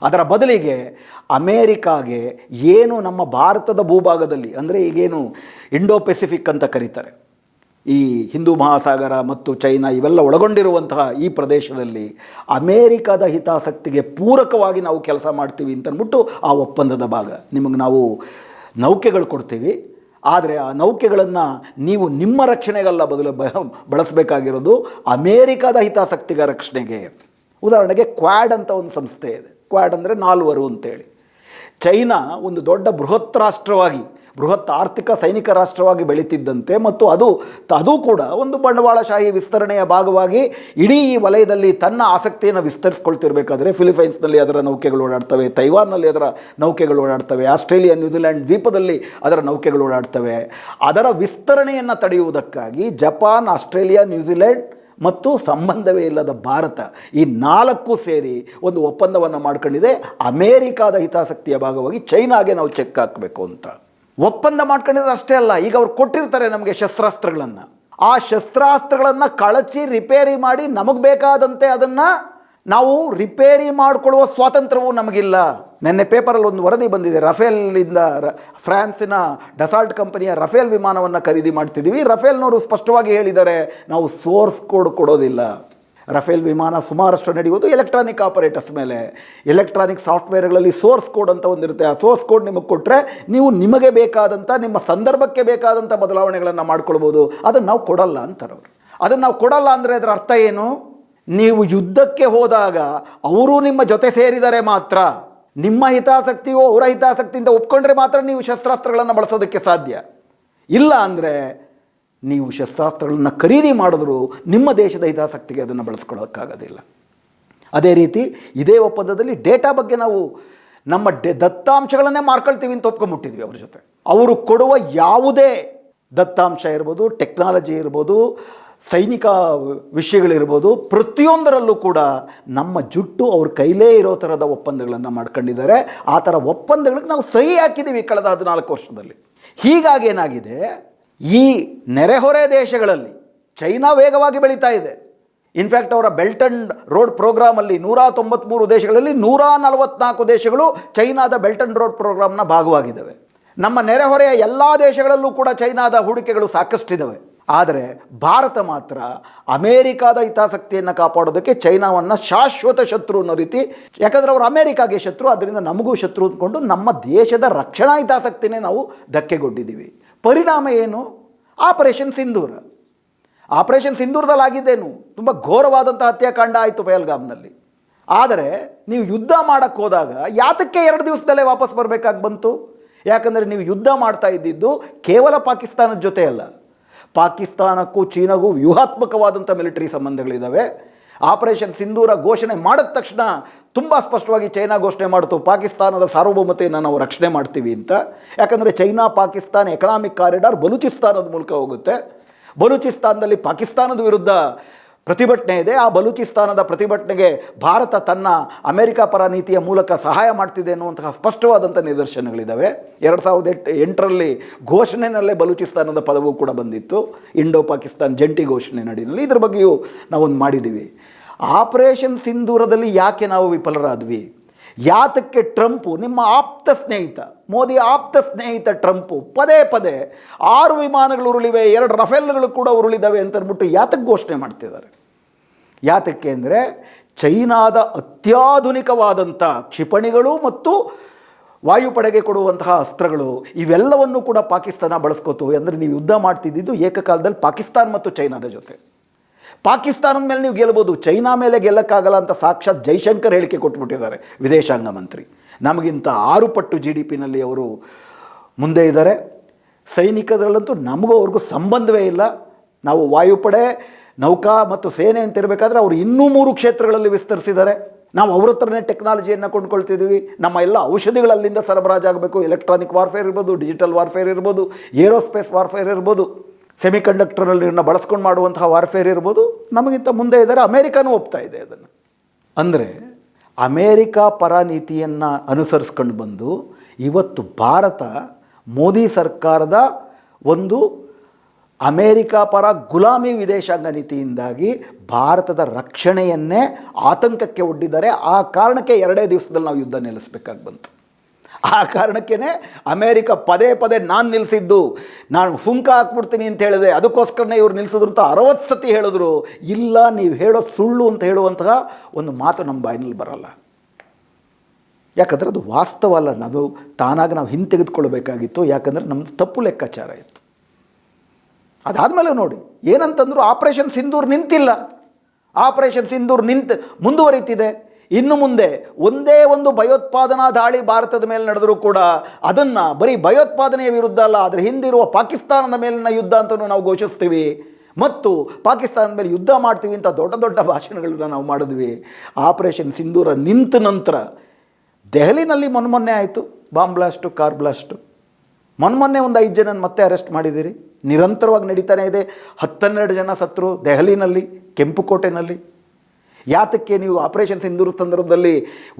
ಅದರ ಬದಲಿಗೆ ಅಮೇರಿಕಾಗೆ ಏನು ನಮ್ಮ ಭಾರತದ ಭೂಭಾಗದಲ್ಲಿ, ಅಂದರೆ ಈಗೇನು ಇಂಡೋ ಪೆಸಿಫಿಕ್ ಅಂತ ಕರೀತಾರೆ, ಈ ಹಿಂದೂ ಮಹಾಸಾಗರ ಮತ್ತು ಚೈನಾ ಇವೆಲ್ಲ ಒಳಗೊಂಡಿರುವಂತಹ ಈ ಪ್ರದೇಶದಲ್ಲಿ ಅಮೇರಿಕಾದ ಹಿತಾಸಕ್ತಿಗೆ ಪೂರಕವಾಗಿ ನಾವು ಕೆಲಸ ಮಾಡ್ತೀವಿ ಅಂತಂದ್ಬಿಟ್ಟು ಆ ಒಪ್ಪಂದದ ಭಾಗ. ನಿಮಗೆ ನಾವು ನೌಕೆಗಳು ಕೊಡ್ತೀವಿ, ಆದರೆ ಆ ನೌಕೆಗಳನ್ನು ನೀವು ನಿಮ್ಮ ರಕ್ಷಣೆಗಲ್ಲ ಬಳಸಬೇಕಾಗಿರೋದು ಅಮೇರಿಕಾದ ಹಿತಾಸಕ್ತಿಗ ರಕ್ಷಣೆಗೆ. ಉದಾಹರಣೆಗೆ ಕ್ವಾಡ್ ಅಂತ ಒಂದು ಸಂಸ್ಥೆ ಇದೆ. ಕ್ವಾಡ್ ಅಂದರೆ 4 ಅಂತೇಳಿ. ಚೈನಾ ಒಂದು ದೊಡ್ಡ ಬೃಹತ್ ಆರ್ಥಿಕ ಸೈನಿಕ ರಾಷ್ಟ್ರವಾಗಿ ಬೆಳೀತಿದ್ದಂತೆ ಮತ್ತು ಅದು ಕೂಡ ಒಂದು ಬಂಡವಾಳಶಾಹಿ ವಿಸ್ತರಣೆಯ ಭಾಗವಾಗಿ ಇಡೀ ಈ ವಲಯದಲ್ಲಿ ತನ್ನ ಆಸಕ್ತಿಯನ್ನು ವಿಸ್ತರಿಸ್ಕೊಳ್ತಿರ್ಬೇಕಾದ್ರೆ ಫಿಲಿಪೈನ್ಸ್ನಲ್ಲಿ ಅದರ ನೌಕೆಗಳು ಓಡಾಡ್ತವೆ, ತೈವಾನ್ನಲ್ಲಿ ಅದರ ನೌಕೆಗಳು ಓಡಾಡ್ತವೆ, ಆಸ್ಟ್ರೇಲಿಯಾ ನ್ಯೂಜಿಲ್ಯಾಂಡ್ ದ್ವೀಪದಲ್ಲಿ ಅದರ ನೌಕೆಗಳು ಓಡಾಡ್ತವೆ. ಅದರ ವಿಸ್ತರಣೆಯನ್ನು ತಡೆಯುವುದಕ್ಕಾಗಿ ಜಪಾನ್, ಆಸ್ಟ್ರೇಲಿಯಾ, ನ್ಯೂಜಿಲ್ಯಾಂಡ್ ಮತ್ತು ಸಂಬಂಧವೇ ಇಲ್ಲದ ಭಾರತ ಈ 4 ಸೇರಿ ಒಂದು ಒಪ್ಪಂದವನ್ನು ಮಾಡ್ಕೊಂಡಿದೆ. ಅಮೇರಿಕಾದ ಹಿತಾಸಕ್ತಿಯ ಭಾಗವಾಗಿ ಚೈನಾಗೆ ನಾವು ಚೆಕ್ ಹಾಕಬೇಕು ಅಂತ ಒಪ್ಪಂದ ಮಾಡ್ಕೊಂಡಿರೋದು ಅಷ್ಟೇ ಅಲ್ಲ, ಈಗ ಅವ್ರು ಕೊಟ್ಟಿರ್ತಾರೆ ನಮಗೆ ಶಸ್ತ್ರಾಸ್ತ್ರಗಳನ್ನು. ಆ ಶಸ್ತ್ರಾಸ್ತ್ರಗಳನ್ನು ಕಳಚಿ ರಿಪೇರಿ ಮಾಡಿ ನಮಗೆ ಬೇಕಾದಂತೆ ಅದನ್ನು ನಾವು ರಿಪೇರಿ ಮಾಡಿಕೊಳ್ಳುವ ಸ್ವಾತಂತ್ರ್ಯವೂ ನಮಗಿಲ್ಲ. ನಿನ್ನೆ ಪೇಪರಲ್ಲಿ ಒಂದು ವರದಿ ಬಂದಿದೆ, ರಫೇಲಿಂದ ಫ್ರಾನ್ಸಿನ ಡಸಾಲ್ಟ್ ಕಂಪನಿಯ ರಫೇಲ್ ವಿಮಾನವನ್ನು ಖರೀದಿ ಮಾಡ್ತಿದ್ದೀವಿ. ರಫೇಲ್ನವರು ಸ್ಪಷ್ಟವಾಗಿ ಹೇಳಿದ್ದಾರೆ, ನಾವು ಸೋರ್ಸ್ ಕೋಡ್ ಕೊಡೋದಿಲ್ಲ. ರಫೇಲ್ ವಿಮಾನ ಸುಮಾರಷ್ಟು ನಡೆಯುವುದು ಎಲೆಕ್ಟ್ರಾನಿಕ್ ಆಪರೇಟರ್ಸ್ ಮೇಲೆ. ಎಲೆಕ್ಟ್ರಾನಿಕ್ ಸಾಫ್ಟ್ವೇರ್ಗಳಲ್ಲಿ ಸೋರ್ಸ್ ಕೋಡ್ ಅಂತ ಒಂದಿರುತ್ತೆ. ಆ ಸೋರ್ಸ್ ಕೋಡ್ ನಿಮಗೆ ಕೊಟ್ಟರೆ ನೀವು ನಿಮಗೆ ಬೇಕಾದಂಥ ನಿಮ್ಮ ಸಂದರ್ಭಕ್ಕೆ ಬೇಕಾದಂಥ ಬದಲಾವಣೆಗಳನ್ನು ಮಾಡ್ಕೊಳ್ಬೋದು. ಅದನ್ನು ನಾವು ಕೊಡಲ್ಲ ಅಂತಾರವರು. ಅದನ್ನು ನಾವು ಕೊಡಲ್ಲ ಅಂದರೆ ಅದರ ಅರ್ಥ ಏನು? ನೀವು ಯುದ್ಧಕ್ಕೆ ಹೋದಾಗ ಅವರು ನಿಮ್ಮ ಜೊತೆ ಸೇರಿದರೆ ಮಾತ್ರ, ನಿಮ್ಮ ಹಿತಾಸಕ್ತಿಯು ಅವರ ಹಿತಾಸಕ್ತಿಯಿಂದ ಒಪ್ಕೊಂಡ್ರೆ ಮಾತ್ರ ನೀವು ಶಸ್ತ್ರಾಸ್ತ್ರಗಳನ್ನು ಬಳಸೋದಕ್ಕೆ ಸಾಧ್ಯ. ಇಲ್ಲ ಅಂದರೆ ನೀವು ಶಸ್ತ್ರಾಸ್ತ್ರಗಳನ್ನು ಖರೀದಿ ಮಾಡಿದ್ರು ನಿಮ್ಮ ದೇಶದ ಹಿತಾಸಕ್ತಿಗೆ ಅದನ್ನು ಬಳಸ್ಕೊಳ್ಳೋಕ್ಕಾಗೋದಿಲ್ಲ. ಅದೇ ರೀತಿ ಇದೇ ಒಪ್ಪಂದದಲ್ಲಿ ಡೇಟಾ ಬಗ್ಗೆ ನಾವು ನಮ್ಮ ದತ್ತಾಂಶಗಳನ್ನೇ ಮಾರ್ಕೊಳ್ತೀವಿ ಅಂತ ಒಪ್ಕೊಂಡ್ಬಿಟ್ಟಿದ್ವಿ ಅವ್ರ ಜೊತೆ. ಅವರು ಕೊಡುವ ಯಾವುದೇ ದತ್ತಾಂಶ ಇರ್ಬೋದು, ಟೆಕ್ನಾಲಜಿ ಇರ್ಬೋದು, ಸೈನಿಕ ವಿಷಯಗಳಿರ್ಬೋದು, ಪ್ರತಿಯೊಂದರಲ್ಲೂ ಕೂಡ ನಮ್ಮ ಜುಟ್ಟು ಅವ್ರ ಕೈಲೇ ಇರೋ ಥರದ ಒಪ್ಪಂದಗಳನ್ನು ಮಾಡ್ಕೊಂಡಿದ್ದಾರೆ. ಆ ಥರ ಒಪ್ಪಂದಗಳಿಗೆ ನಾವು ಸಹಿ ಹಾಕಿದ್ದೀವಿ ಕಳೆದ 14 ವರ್ಷದಲ್ಲಿ. ಹೀಗಾಗಿ ಏನಾಗಿದೆ, ಈ ನೆರೆಹೊರೆ ದೇಶಗಳಲ್ಲಿ ಚೈನಾ ವೇಗವಾಗಿ ಬೆಳೀತಾ ಇದೆ. ಇನ್ಫ್ಯಾಕ್ಟ್ ಅವರ ಬೆಲ್ಟ್ ಆ್ಯಂಡ್ ರೋಡ್ ಪ್ರೋಗ್ರಾಮಲ್ಲಿ 193 ದೇಶಗಳಲ್ಲಿ 144 ದೇಶಗಳು ಚೈನಾದ ಬೆಲ್ಟ್ ಆ್ಯಂಡ್ ರೋಡ್ ಪ್ರೋಗ್ರಾಮ್ನ ಭಾಗವಾಗಿದ್ದಾವೆ. ನಮ್ಮ ನೆರೆಹೊರೆಯ ಎಲ್ಲ ದೇಶಗಳಲ್ಲೂ ಕೂಡ ಚೈನಾದ ಹೂಡಿಕೆಗಳು ಸಾಕಷ್ಟಿದ್ದಾವೆ. ಆದರೆ ಭಾರತ ಮಾತ್ರ ಅಮೇರಿಕಾದ ಹಿತಾಸಕ್ತಿಯನ್ನು ಕಾಪಾಡೋದಕ್ಕೆ ಚೈನಾವನ್ನು ಶಾಶ್ವತ ಶತ್ರು ಅನ್ನೋ ರೀತಿ, ಯಾಕಂದರೆ ಅವರು ಅಮೇರಿಕಾಗೆ ಶತ್ರು, ಅದರಿಂದ ನಮಗೂ ಶತ್ರು ಅಂದ್ಕೊಂಡು ನಮ್ಮ ದೇಶದ ರಕ್ಷಣಾ ಹಿತಾಸಕ್ತಿನೇ ನಾವು ಧಕ್ಕೆಗೊಡ್ಡಿದ್ದೀವಿ. ಪರಿಣಾಮ ಏನು? ಆಪರೇಷನ್ ಸಿಂಧೂರದಲ್ಲಿ ಆಗಿದ್ದೇನು ತುಂಬ ಘೋರವಾದಂಥ ಹತ್ಯಾಕಾಂಡ ಆಯಿತು ಪಹಲ್ಗಾಮ್ನಲ್ಲಿ. ಆದರೆ ನೀವು ಯುದ್ಧ ಮಾಡೋಕ್ಕೆ ಹೋದಾಗ ಯಾತಕ್ಕೆ 2 ದಿವಸದಲ್ಲೇ ವಾಪಸ್ ಬರಬೇಕಾಗಿ ಬಂತು? ಯಾಕಂದರೆ ನೀವು ಯುದ್ಧ ಮಾಡ್ತಾ ಇದ್ದಿದ್ದು ಕೇವಲ ಪಾಕಿಸ್ತಾನದ ಜೊತೆ ಅಲ್ಲ, ಪಾಕಿಸ್ತಾನಕ್ಕೂ ಚೀನಾಗೂ ವ್ಯೂಹಾತ್ಮಕವಾದಂಥ ಮಿಲಿಟರಿ ಸಂಬಂಧಗಳಿದ್ದಾವೆ. ಆಪರೇಷನ್ ಸಿಂಧೂರ ಘೋಷಣೆ ಮಾಡಿದ ತಕ್ಷಣ ತುಂಬ ಸ್ಪಷ್ಟವಾಗಿ ಚೈನಾ ಘೋಷಣೆ ಮಾಡಿತು, ಪಾಕಿಸ್ತಾನದ ಸಾರ್ವಭೌಮತೆಯನ್ನು ನಾವು ರಕ್ಷಣೆ ಮಾಡ್ತೀವಿ ಅಂತ. ಯಾಕಂದರೆ ಚೈನಾ ಪಾಕಿಸ್ತಾನ ಎಕನಾಮಿಕ್ ಕಾರಿಡಾರ್ ಬಲೂಚಿಸ್ತಾನದ ಮೂಲಕ ಹೋಗುತ್ತೆ. ಬಲೂಚಿಸ್ತಾನದಲ್ಲಿ ಪಾಕಿಸ್ತಾನದ ವಿರುದ್ಧ ಪ್ರತಿಭಟನೆ ಇದೆ. ಆ ಬಲೂಚಿಸ್ತಾನದ ಪ್ರತಿಭಟನೆಗೆ ಭಾರತ ತನ್ನ ಅಮೆರಿಕ ಪರ ನೀತಿಯ ಮೂಲಕ ಸಹಾಯ ಮಾಡ್ತಿದೆ ಅನ್ನುವಂತಹ ಸ್ಪಷ್ಟವಾದಂಥ ನಿದರ್ಶನಗಳಿದ್ದಾವೆ. 2008ರಲ್ಲಿ ಘೋಷಣೆಯಲ್ಲೇ ಬಲೂಚಿಸ್ತಾನದ ಪದವು ಕೂಡ ಬಂದಿತ್ತು, ಇಂಡೋ ಪಾಕಿಸ್ತಾನ್ ಜಂಟಿ ಘೋಷಣೆ ನಡಿನಲ್ಲಿ. ಇದ್ರ ಬಗ್ಗೆಯೂ ನಾವೊಂದು ಮಾಡಿದ್ದೀವಿ. ಆಪರೇಷನ್ ಸಿಂಧೂರದಲ್ಲಿ ಯಾಕೆ ನಾವು ವಿಫಲರಾದ್ವಿ? ಯಾತಕ್ಕೆ ಟ್ರಂಪು, ನಿಮ್ಮ ಆಪ್ತ ಸ್ನೇಹಿತ ಮೋದಿ ಆಪ್ತ ಸ್ನೇಹಿತ ಟ್ರಂಪು ಪದೇ 6 ವಿಮಾನಗಳು ಉರುಳಿವೆ, 2 ರಫೇಲ್ಗಳು ಕೂಡ ಉರುಳಿದ್ದಾವೆ ಅಂತಂದ್ಬಿಟ್ಟು ಯಾತಕ್ಕೆ ಘೋಷಣೆ ಮಾಡ್ತಿದ್ದಾರೆ? ಯಾತಕ್ಕೆ ಅಂದರೆ ಚೈನಾದ ಅತ್ಯಾಧುನಿಕವಾದಂಥ ಕ್ಷಿಪಣಿಗಳು ಮತ್ತು ವಾಯುಪಡೆಗೆ ಕೊಡುವಂತಹ ಅಸ್ತ್ರಗಳು ಇವೆಲ್ಲವನ್ನು ಕೂಡ ಪಾಕಿಸ್ತಾನ ಬಳಸ್ಕೋತು. ಅಂದರೆ ನೀವು ಯುದ್ಧ ಮಾಡ್ತಿದ್ದಿದ್ದು ಏಕಕಾಲದಲ್ಲಿ ಪಾಕಿಸ್ತಾನ ಮತ್ತು ಚೈನಾದ ಜೊತೆ. ಪಾಕಿಸ್ತಾನದ ಮೇಲೆ ನೀವು ಗೆಲ್ಬೋದು, ಚೈನಾ ಮೇಲೆ ಗೆಲ್ಲಕ್ಕಾಗಲ್ಲ ಅಂತ ಸಾಕ್ಷಾತ್ ಜೈಶಂಕರ್ ಹೇಳಿಕೆ ಕೊಟ್ಬಿಟ್ಟಿದ್ದಾರೆ, ವಿದೇಶಾಂಗ ಮಂತ್ರಿ. ನಮಗಿಂತ 6 ಪಟ್ಟು GDPನಲ್ಲಿ ಅವರು ಮುಂದೆ ಇದ್ದಾರೆ. ಸೈನಿಕದಲ್ಲಂತೂ ನಮಗೂ ಅವ್ರಿಗೂ ಸಂಬಂಧವೇ ಇಲ್ಲ. ನಾವು ವಾಯುಪಡೆ, ನೌಕಾ ಮತ್ತು ಸೇನೆ ಅಂತ ಇರಬೇಕಾದ್ರೆ ಅವರು ಇನ್ನೂ 3 ಕ್ಷೇತ್ರಗಳಲ್ಲಿ ವಿಸ್ತರಿಸಿದ್ದಾರೆ. ನಾವು ಅವ್ರ ಹತ್ರನೇ ಟೆಕ್ನಾಲಜಿಯನ್ನು ಕೊಂಡ್ಕೊಳ್ತಿದ್ದೀವಿ. ನಮ್ಮ ಎಲ್ಲ ಔಷಧಿಗಳಲ್ಲಿಂದ ಸರಬರಾಜಾಗಬೇಕು. ಎಲೆಕ್ಟ್ರಾನಿಕ್ ವಾರ್ಫೇರ್ ಇರ್ಬೋದು, ಡಿಜಿಟಲ್ ವಾರ್ಫೇರ್ ಇರ್ಬೋದು, ಏರೋಸ್ಪೇಸ್ ವಾರ್ಫೇರ್ ಇರ್ಬೋದು, ಸೆಮಿಕಂಡಕ್ಟರಲ್ಲಿ ಬಳಸ್ಕೊಂಡು ಮಾಡುವಂತಹ ವಾರ್ಫೇರ್ ಇರ್ಬೋದು. ನಮಗಿಂತ ಮುಂದೆ ಇದ್ದಾರೆ. ಅಮೇರಿಕಾನೂ ಒಪ್ತಾ ಇದೆ ಅದನ್ನು. ಅಂದರೆ ಅಮೇರಿಕಾ ಪರ ನೀತಿಯನ್ನು ಅನುಸರಿಸ್ಕೊಂಡು ಬಂದು ಇವತ್ತು ಭಾರತ ಮೋದಿ ಸರ್ಕಾರದ ಒಂದು ಅಮೇರಿಕಾ ಪರ ಗುಲಾಮಿ ವಿದೇಶಾಂಗ ನೀತಿಯಿಂದಾಗಿ ಭಾರತದ ರಕ್ಷಣೆಯನ್ನೇ ಆತಂಕಕ್ಕೆ ಒಡ್ಡಿದ್ದಾರೆ. ಆ ಕಾರಣಕ್ಕೆ 2 ದಿವಸದಲ್ಲಿ ನಾವು ಯುದ್ಧ ನಿಲ್ಲಿಸಬೇಕಾಗಿ ಬಂತು. ಆ ಕಾರಣಕ್ಕೇ ಅಮೇರಿಕ ಪದೇ ಪದೇ ನಾನು ನಿಲ್ಲಿಸಿದ್ದು, ನಾನು ಸುಂಕ ಹಾಕ್ಬಿಡ್ತೀನಿ ಅಂತ ಹೇಳಿದೆ, ಅದಕ್ಕೋಸ್ಕರನೇ ಇವ್ರು ನಿಲ್ಲಿಸಿದ್ರು ಅಂತ 60 ಸತಿ ಹೇಳಿದ್ರು. ಇಲ್ಲ, ನೀವು ಹೇಳೋ ಸುಳ್ಳು ಅಂತ ಹೇಳುವಂತಹ ಒಂದು ಮಾತು ನಮ್ಮ ಬಾಯಿನಲ್ಲಿ ಬರಲ್ಲ. ಯಾಕಂದರೆ ಅದು ವಾಸ್ತವ ಅಲ್ಲ, ಅದು ತಾನಾಗಿ ನಾವು ಹಿಂತೆಗೆದುಕೊಳ್ಬೇಕಾಗಿತ್ತು. ಯಾಕಂದರೆ ನಮ್ಮದು ತಪ್ಪು ಲೆಕ್ಕಾಚಾರ ಇತ್ತು. ಅದಾದಮೇಲೆ ನೋಡಿ ಏನಂತಂದ್ರು, ಆಪರೇಷನ್ ಸಿಂಧೂರ್ ನಿಂತಿಲ್ಲ. ಆಪರೇಷನ್ ಸಿಂಧೂರ್ ಮುಂದುವರಿತಿದೆ. ಇನ್ನು ಮುಂದೆ ಒಂದೇ ಒಂದು ಭಯೋತ್ಪಾದನಾ ದಾಳಿ ಭಾರತದ ಮೇಲೆ ನಡೆದರೂ ಕೂಡ ಅದನ್ನು ಬರೀ ಭಯೋತ್ಪಾದನೆಯ ವಿರುದ್ಧ ಅಲ್ಲ, ಅದರ ಹಿಂದಿರುವ ಪಾಕಿಸ್ತಾನದ ಮೇಲಿನ ಯುದ್ಧ ಅಂತಲೂ ನಾವು ಘೋಷಿಸ್ತೀವಿ ಮತ್ತು ಪಾಕಿಸ್ತಾನದ ಮೇಲೆ ಯುದ್ಧ ಮಾಡ್ತೀವಿ ಅಂತ ದೊಡ್ಡ ದೊಡ್ಡ ಭಾಷಣಗಳನ್ನ ನಾವು ಮಾಡಿದ್ವಿ. ಆಪರೇಷನ್ ಸಿಂಧೂರ ನಿಂತ ನಂತರ ದೆಹಲಿನಲ್ಲಿ ಮೊನ್ನೆ ಆಯಿತು ಬಾಂಬ್ ಬ್ಲಾಸ್ಟು, ಕಾರ್ ಬ್ಲಾಸ್ಟು. ಮೊನ್ನೆ ಒಂದು 5 ಜನ ಮತ್ತೆ ಅರೆಸ್ಟ್ ಮಾಡಿದ್ದೀರಿ. ನಿರಂತರವಾಗಿ ನಡೀತಾನೆ ಇದೆ. 10-12 ಜನ ಸತ್ತರು ದೆಹಲಿನಲ್ಲಿ, ಕೆಂಪುಕೋಟೆನಲ್ಲಿ. ಯಾತಕ್ಕೆ ನೀವು ಆಪರೇಷನ್ ಸಿಂಧೂರ್ ಸಂದರ್ಭದಲ್ಲಿ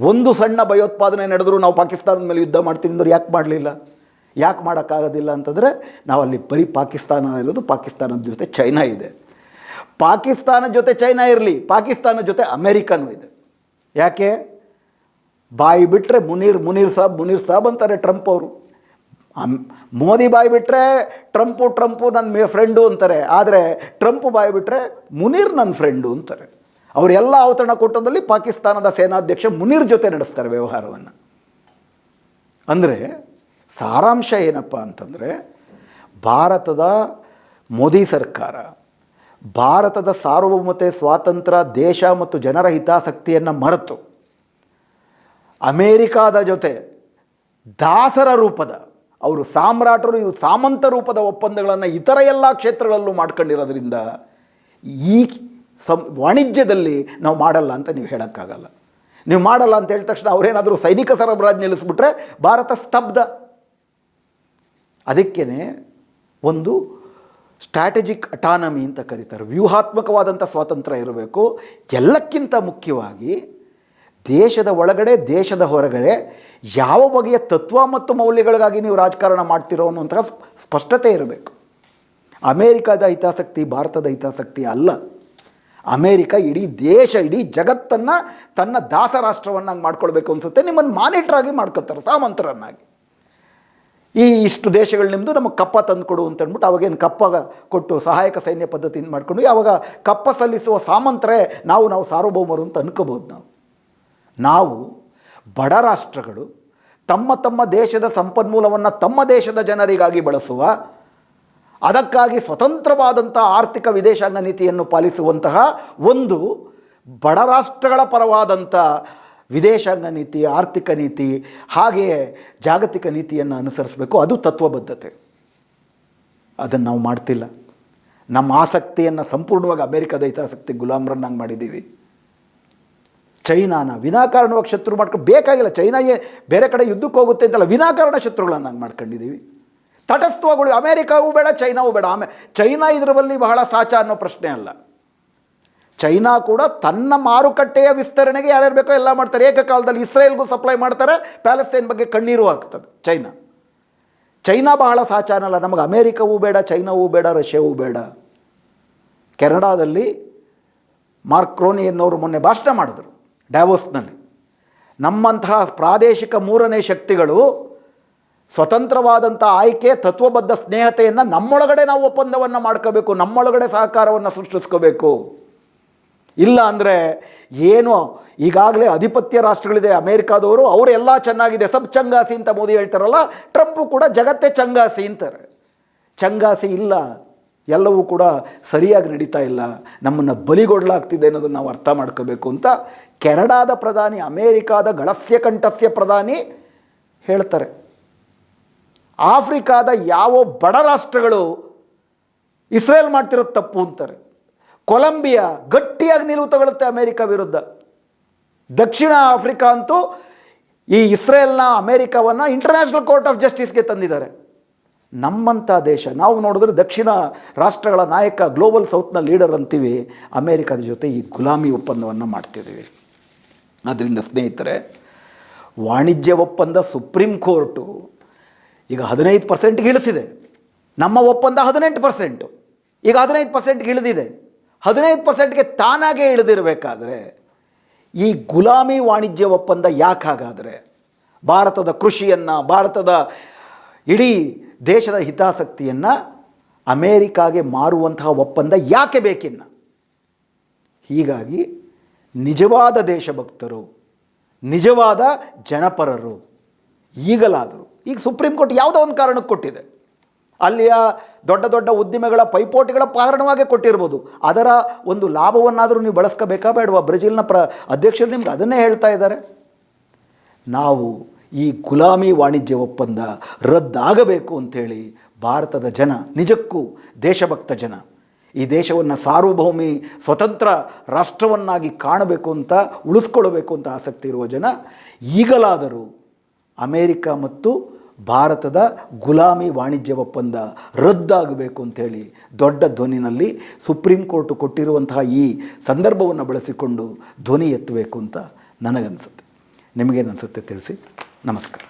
ಒಂದು ಸಣ್ಣ ಭಯೋತ್ಪಾದನೆ ನಡೆದರೂ ನಾವು ಪಾಕಿಸ್ತಾನದ ಮೇಲೆ ಯುದ್ಧ ಮಾಡ್ತೀವಿ ಅಂದ್ರೆ ಯಾಕೆ ಮಾಡಲಿಲ್ಲ? ಯಾಕೆ ಮಾಡೋಕ್ಕಾಗೋದಿಲ್ಲ ಅಂತಂದರೆ ನಾವಲ್ಲಿ ಬರೀ ಪಾಕಿಸ್ತಾನ ಇರೋದು, ಪಾಕಿಸ್ತಾನದ ಜೊತೆ ಚೈನಾ ಇದೆ. ಪಾಕಿಸ್ತಾನದ ಜೊತೆ ಚೈನಾ ಇರಲಿ, ಪಾಕಿಸ್ತಾನದ ಜೊತೆ ಅಮೇರಿಕನೂ ಇದೆ. ಯಾಕೆ? ಬಾಯಿ ಬಿಟ್ಟರೆ ಮುನೀರ್ ಸಾಬ್ ಅಂತಾರೆ ಟ್ರಂಪ್ ಅವರು. ಮೋದಿ ಬಾಯಿ ಬಿಟ್ಟರೆ ಟ್ರಂಪು ನನ್ನ ಫ್ರೆಂಡು ಅಂತಾರೆ. ಆದರೆ ಟ್ರಂಪ್ ಬಾಯಿ ಬಿಟ್ಟರೆ ಮುನೀರ್ ನನ್ನ ಫ್ರೆಂಡು ಅಂತಾರೆ. ಅವರೆಲ್ಲ ಔತಣಕೂಟದಲ್ಲಿ ಪಾಕಿಸ್ತಾನದ ಸೇನಾಧ್ಯಕ್ಷ ಮುನೀರ್ ಜೊತೆ ನಡೆಸ್ತಾರೆ ವ್ಯವಹಾರವನ್ನು. ಅಂದರೆ ಸಾರಾಂಶ ಏನಪ್ಪ ಅಂತಂದರೆ, ಭಾರತದ ಮೋದಿ ಸರ್ಕಾರ ಭಾರತದ ಸಾರ್ವಭೌಮತೆ, ಸ್ವಾತಂತ್ರ್ಯ, ದೇಶ ಮತ್ತು ಜನರ ಹಿತಾಸಕ್ತಿಯನ್ನು ಮರೆತು ಅಮೇರಿಕಾದ ಜೊತೆ ದಾಸರ ರೂಪದ, ಅವರು ಸಾಮ್ರಾಟರು, ಇವು ಸಾಮಂತ ರೂಪದ ಒಪ್ಪಂದಗಳನ್ನು ಇತರ ಎಲ್ಲ ಕ್ಷೇತ್ರಗಳಲ್ಲೂ ಮಾಡ್ಕೊಂಡಿರೋದ್ರಿಂದ ಈ ವಾಣಿಜ್ಯದಲ್ಲಿ ನಾವು ಮಾಡಲ್ಲ ಅಂತ ನೀವು ಹೇಳೋಕ್ಕಾಗಲ್ಲ. ನೀವು ಮಾಡಲ್ಲ ಅಂತ ಹೇಳಿದ ತಕ್ಷಣ ಅವರೇನಾದರೂ ಸೈನಿಕ ಸರಬರಾಜು ನಿಲ್ಲಿಸ್ಬಿಟ್ರೆ ಭಾರತ ಸ್ತಬ್ಧ. ಅದಕ್ಕೇ ಒಂದು ಸ್ಟ್ರಾಟಜಿಕ್ ಅಟಾನಮಿ ಅಂತ ಕರೀತಾರೆ, ವ್ಯೂಹಾತ್ಮಕವಾದಂಥ ಸ್ವಾತಂತ್ರ್ಯ ಇರಬೇಕು. ಎಲ್ಲಕ್ಕಿಂತ ಮುಖ್ಯವಾಗಿ ದೇಶದ ಒಳಗಡೆ, ದೇಶದ ಹೊರಗಡೆ ಯಾವ ಬಗೆಯ ತತ್ವ ಮತ್ತು ಮೌಲ್ಯಗಳಿಗಾಗಿ ನೀವು ರಾಜಕಾರಣ ಮಾಡ್ತಿರೋ ಅನ್ನುವಂತಹ ಸ್ಪಷ್ಟತೆ ಇರಬೇಕು. ಅಮೇರಿಕಾದ ಹಿತಾಸಕ್ತಿ ಭಾರತದ ಹಿತಾಸಕ್ತಿ ಅಲ್ಲ. ಅಮೇರಿಕ ಇಡೀ ದೇಶ, ಇಡೀ ಜಗತ್ತನ್ನು ತನ್ನ ದಾಸ ರಾಷ್ಟ್ರವನ್ನಾಗಿ ಮಾಡ್ಕೊಳ್ಬೇಕು ಅನಿಸುತ್ತೆ. ನಿಮ್ಮನ್ನು ಮಾನಿಟ್ರಾಗಿ ಮಾಡ್ಕೊತಾರೆ, ಸಾಮಂತರನ್ನಾಗಿ. ಇಷ್ಟು ದೇಶಗಳು ನಿಮ್ಮದು, ನಮಗೆ ಕಪ್ಪ ತಂದು ಕೊಡು ಅಂತಂದ್ಬಿಟ್ಟು ಅವಾಗೇನು ಕಪ್ಪ ಕೊಟ್ಟು ಸಹಾಯಕ ಸೈನ್ಯ ಪದ್ಧತಿಯಿಂದ ಮಾಡ್ಕೊಂಡು ಯಾವಾಗ ಕಪ್ಪ ಸಲ್ಲಿಸುವ ಸಾಮಂತರೇ ನಾವು ಸಾರ್ವಭೌಮರು ಅಂತ ಅನ್ಕೋಬೋದು. ನಾವು ಬಡ ರಾಷ್ಟ್ರಗಳು ತಮ್ಮ ದೇಶದ ಸಂಪನ್ಮೂಲವನ್ನು ತಮ್ಮ ದೇಶದ ಜನರಿಗಾಗಿ ಬಳಸುವ, ಅದಕ್ಕಾಗಿ ಸ್ವತಂತ್ರವಾದಂಥ ಆರ್ಥಿಕ ವಿದೇಶಾಂಗ ನೀತಿಯನ್ನು ಪಾಲಿಸುವಂತಹ ಒಂದು ಬಡ ರಾಷ್ಟ್ರಗಳ ಪರವಾದಂಥ ವಿದೇಶಾಂಗ ನೀತಿ, ಆರ್ಥಿಕ ನೀತಿ, ಹಾಗೆಯೇ ಜಾಗತಿಕ ನೀತಿಯನ್ನು ಅನುಸರಿಸಬೇಕು. ಅದು ತತ್ವಬದ್ಧತೆ. ಅದನ್ನು ನಾವು ಮಾಡ್ತಿಲ್ಲ. ನಮ್ಮ ಆಸಕ್ತಿಯನ್ನು ಸಂಪೂರ್ಣವಾಗಿ ಅಮೇರಿಕದ ಹಿತಾಸಕ್ತಿ ಗುಲಾಮರನ್ನಾಗಿ ಮಾಡಿದ್ದೀವಿ. ಚೈನಾನ ವಿನಾಕಾರಣವಾಗಿ ಶತ್ರು ಮಾಡ್ಕೊಂಡು ಬೇಕಾಗಿಲ್ಲ. ಚೈನಾಗೆ ಬೇರೆ ಕಡೆ ಯುದ್ಧಕ್ಕೆ ಹೋಗುತ್ತೆ ಅಂತಲ್ಲ, ವಿನಾಕಾರಣ ಶತ್ರುಗಳನ್ನಾಗಿ ಮಾಡ್ಕೊಂಡಿದ್ದೀವಿ. ತಟಸ್ಥವಾಗಳು, ಅಮೇರಿಕಾವೂ ಬೇಡ, ಚೈನಾವೂ ಬೇಡ. ಚೈನಾ ಇದರ ಬಳಿ ಬಹಳ ಸಾಚ ಅನ್ನೋ ಪ್ರಶ್ನೆ ಅಲ್ಲ. ಚೈನಾ ಕೂಡ ತನ್ನ ಮಾರುಕಟ್ಟೆಯ ವಿಸ್ತರಣೆಗೆ ಯಾರ್ಯಾರು ಬೇಕೋ ಎಲ್ಲ ಮಾಡ್ತಾರೆ. ಏಕಕಾಲದಲ್ಲಿ ಇಸ್ರೇಲ್ಗೂ ಸಪ್ಲೈ ಮಾಡ್ತಾರೆ, ಪ್ಯಾಲೆಸ್ತೈನ್ ಬಗ್ಗೆ ಕಣ್ಣೀರು ಹಾಕ್ತದೆ ಚೈನಾ ಬಹಳ ಸಾಚ ಅನ್ನಲ್ಲ. ನಮಗೆ ಅಮೇರಿಕವೂ ಬೇಡ, ಚೈನಾವೂ ಬೇಡ, ರಷ್ಯಾವೂ ಬೇಡ. ಕೆನಡಾದಲ್ಲಿ ಮಾರ್ಕ್ ಕ್ರೋನಿ ಎನ್ನುವರು ಮೊನ್ನೆ ಭಾಷಣ ಮಾಡಿದ್ರು ಡ್ಯಾವೋಸ್ನಲ್ಲಿ. ನಮ್ಮಂತಹ ಪ್ರಾದೇಶಿಕ ಮೂರನೇ ಶಕ್ತಿಗಳು ಸ್ವತಂತ್ರವಾದಂಥ ಆಯ್ಕೆ, ತತ್ವಬದ್ಧ ಸ್ನೇಹತೆಯನ್ನು ನಮ್ಮೊಳಗಡೆ ನಾವು ಒಪ್ಪಂದವನ್ನು ಮಾಡ್ಕೋಬೇಕು, ನಮ್ಮೊಳಗಡೆ ಸಹಕಾರವನ್ನು ಸೃಷ್ಟಿಸ್ಕೋಬೇಕು. ಇಲ್ಲ ಅಂದರೆ ಏನು ಈಗಾಗಲೇ ಆಧಿಪತ್ಯ ರಾಷ್ಟ್ರಗಳಿದೆ ಅಮೇರಿಕಾದವರು, ಅವರೆಲ್ಲ ಚೆನ್ನಾಗಿದೆ, ಸಬ್ ಚಂಗಾಸಿ ಅಂತ ಮೋದಿ ಹೇಳ್ತಾರಲ್ಲ, ಟ್ರಂಪು ಕೂಡ ಜಗತ್ತೇ ಚಂಗಾಸಿ ಅಂತಾರೆ. ಚಂಗಾಸಿ ಇಲ್ಲ, ಎಲ್ಲವೂ ಕೂಡ ಸರಿಯಾಗಿ ನಡೀತಾ ಇಲ್ಲ, ನಮ್ಮನ್ನು ಬಲಿಗೊಡಲಾಗ್ತಿದೆ ಅನ್ನೋದನ್ನು ನಾವು ಅರ್ಥ ಮಾಡ್ಕೋಬೇಕು ಅಂತ ಕೆನಡಾದ ಪ್ರಧಾನಿ, ಅಮೇರಿಕಾದ ಗಳಸ್ಯ ಕಂಠಸ್ಯ ಪ್ರಧಾನಿ ಹೇಳ್ತಾರೆ. ಆಫ್ರಿಕಾದ ಯಾವ ಬಡ ರಾಷ್ಟ್ರಗಳು ಇಸ್ರೇಲ್ ಮಾಡ್ತಿರೋದು ತಪ್ಪು ಅಂತಾರೆ. ಕೊಲಂಬಿಯಾ ಗಟ್ಟಿಯಾಗಿ ನಿಲುವು ತಗೊಳುತ್ತೆ ಅಮೇರಿಕ ವಿರುದ್ಧ. ದಕ್ಷಿಣ ಆಫ್ರಿಕಾ ಅಂತೂ ಈ ಇಸ್ರೇಲ್ನ ಅಮೇರಿಕಾವನ್ನು ಇಂಟರ್ನ್ಯಾಷನಲ್ ಕೋರ್ಟ್ ಆಫ್ ಜಸ್ಟಿಸ್ಗೆ ತಂದಿದ್ದಾರೆ. ನಮ್ಮಂಥ ದೇಶ ನಾವು ನೋಡಿದ್ರೆ ದಕ್ಷಿಣ ರಾಷ್ಟ್ರಗಳ ನಾಯಕ, ಗ್ಲೋಬಲ್ ಸೌತ್ನ ಲೀಡರ್ ಅಂತೀವಿ, ಅಮೇರಿಕದ ಜೊತೆ ಈ ಗುಲಾಮಿ ಒಪ್ಪಂದವನ್ನು ಮಾಡ್ತಿದ್ದೀವಿ. ಆದ್ದರಿಂದ ಸ್ನೇಹಿತರೆ, ವಾಣಿಜ್ಯ ಒಪ್ಪಂದ ಸುಪ್ರೀಂ ಕೋರ್ಟು ಈಗ 15%ಗೆ ಇಳಿಸಿದೆ. ನಮ್ಮ ಒಪ್ಪಂದ 18%, ಈಗ 15%ಗೆ ಇಳಿದಿದೆ. 15%ಗೆ ತಾನಾಗೇ ಇಳಿದಿರಬೇಕಾದ್ರೆ ಈ ಗುಲಾಮಿ ವಾಣಿಜ್ಯ ಒಪ್ಪಂದ ಯಾಕೆ ಹಾಗಾದರೆ? ಭಾರತದ ಕೃಷಿಯನ್ನು, ಭಾರತದ ಇಡೀ ದೇಶದ ಹಿತಾಸಕ್ತಿಯನ್ನು ಅಮೇರಿಕಾಗೆ ಮಾರುವಂತಹ ಒಪ್ಪಂದ ಯಾಕೆ ಬೇಕಿನ್ನು? ಹೀಗಾಗಿ ನಿಜವಾದ ದೇಶಭಕ್ತರು, ನಿಜವಾದ ಜನಪರರು ಈಗಲಾದರೂ, ಈಗ ಸುಪ್ರೀಂ ಕೋರ್ಟ್ ಯಾವುದೋ ಒಂದು ಕಾರಣಕ್ಕೆ ಕೊಟ್ಟಿದೆ, ಅಲ್ಲಿಯ ದೊಡ್ಡ ದೊಡ್ಡ ಉದ್ದಿಮೆಗಳ ಪೈಪೋಟಿಗಳ ಕಾರಣವಾಗಿ ಕೊಟ್ಟಿರ್ಬೋದು, ಅದರ ಒಂದು ಲಾಭವನ್ನಾದರೂ ನೀವು ಬಳಸ್ಕೋಬೇಕಾ ಬೇಡವಾ? ಬ್ರೆಜಿಲ್ನ ಅಧ್ಯಕ್ಷರು ನಿಮ್ಗೆ ಅದನ್ನೇ ಹೇಳ್ತಾ ಇದ್ದಾರೆ. ನಾವು ಈ ಗುಲಾಮಿ ವಾಣಿಜ್ಯ ಒಪ್ಪಂದ ರದ್ದಾಗಬೇಕು ಅಂಥೇಳಿ ಭಾರತದ ಜನ, ನಿಜಕ್ಕೂ ದೇಶಭಕ್ತ ಜನ, ಈ ದೇಶವನ್ನು ಸಾರ್ವಭೌಮಿ ಸ್ವತಂತ್ರ ರಾಷ್ಟ್ರವನ್ನಾಗಿ ಕಾಣಬೇಕು ಅಂತ, ಉಳಿಸ್ಕೊಳ್ಬೇಕು ಅಂತ ಆಸಕ್ತಿ ಇರುವ ಜನ ಈಗಲಾದರೂ ಅಮೇರಿಕ ಮತ್ತು ಭಾರತದ ಗುಲಾಮಿ ವಾಣಿಜ್ಯ ಒಪ್ಪಂದ ರದ್ದಾಗಬೇಕು ಅಂಥೇಳಿ ದೊಡ್ಡ ಧ್ವನಿನಲ್ಲಿ ಸುಪ್ರೀಂ ಕೋರ್ಟ್ ಕೊಟ್ಟಿರುವಂತಹ ಈ ಸಂದರ್ಭವನ್ನು ಬಳಸಿಕೊಂಡು ಧ್ವನಿ ಎತ್ತಬೇಕು ಅಂತ ನನಗನ್ಸುತ್ತೆ. ನಿಮಗೇನನ್ಸುತ್ತೆ ತಿಳಿಸಿ. ನಮಸ್ಕಾರ.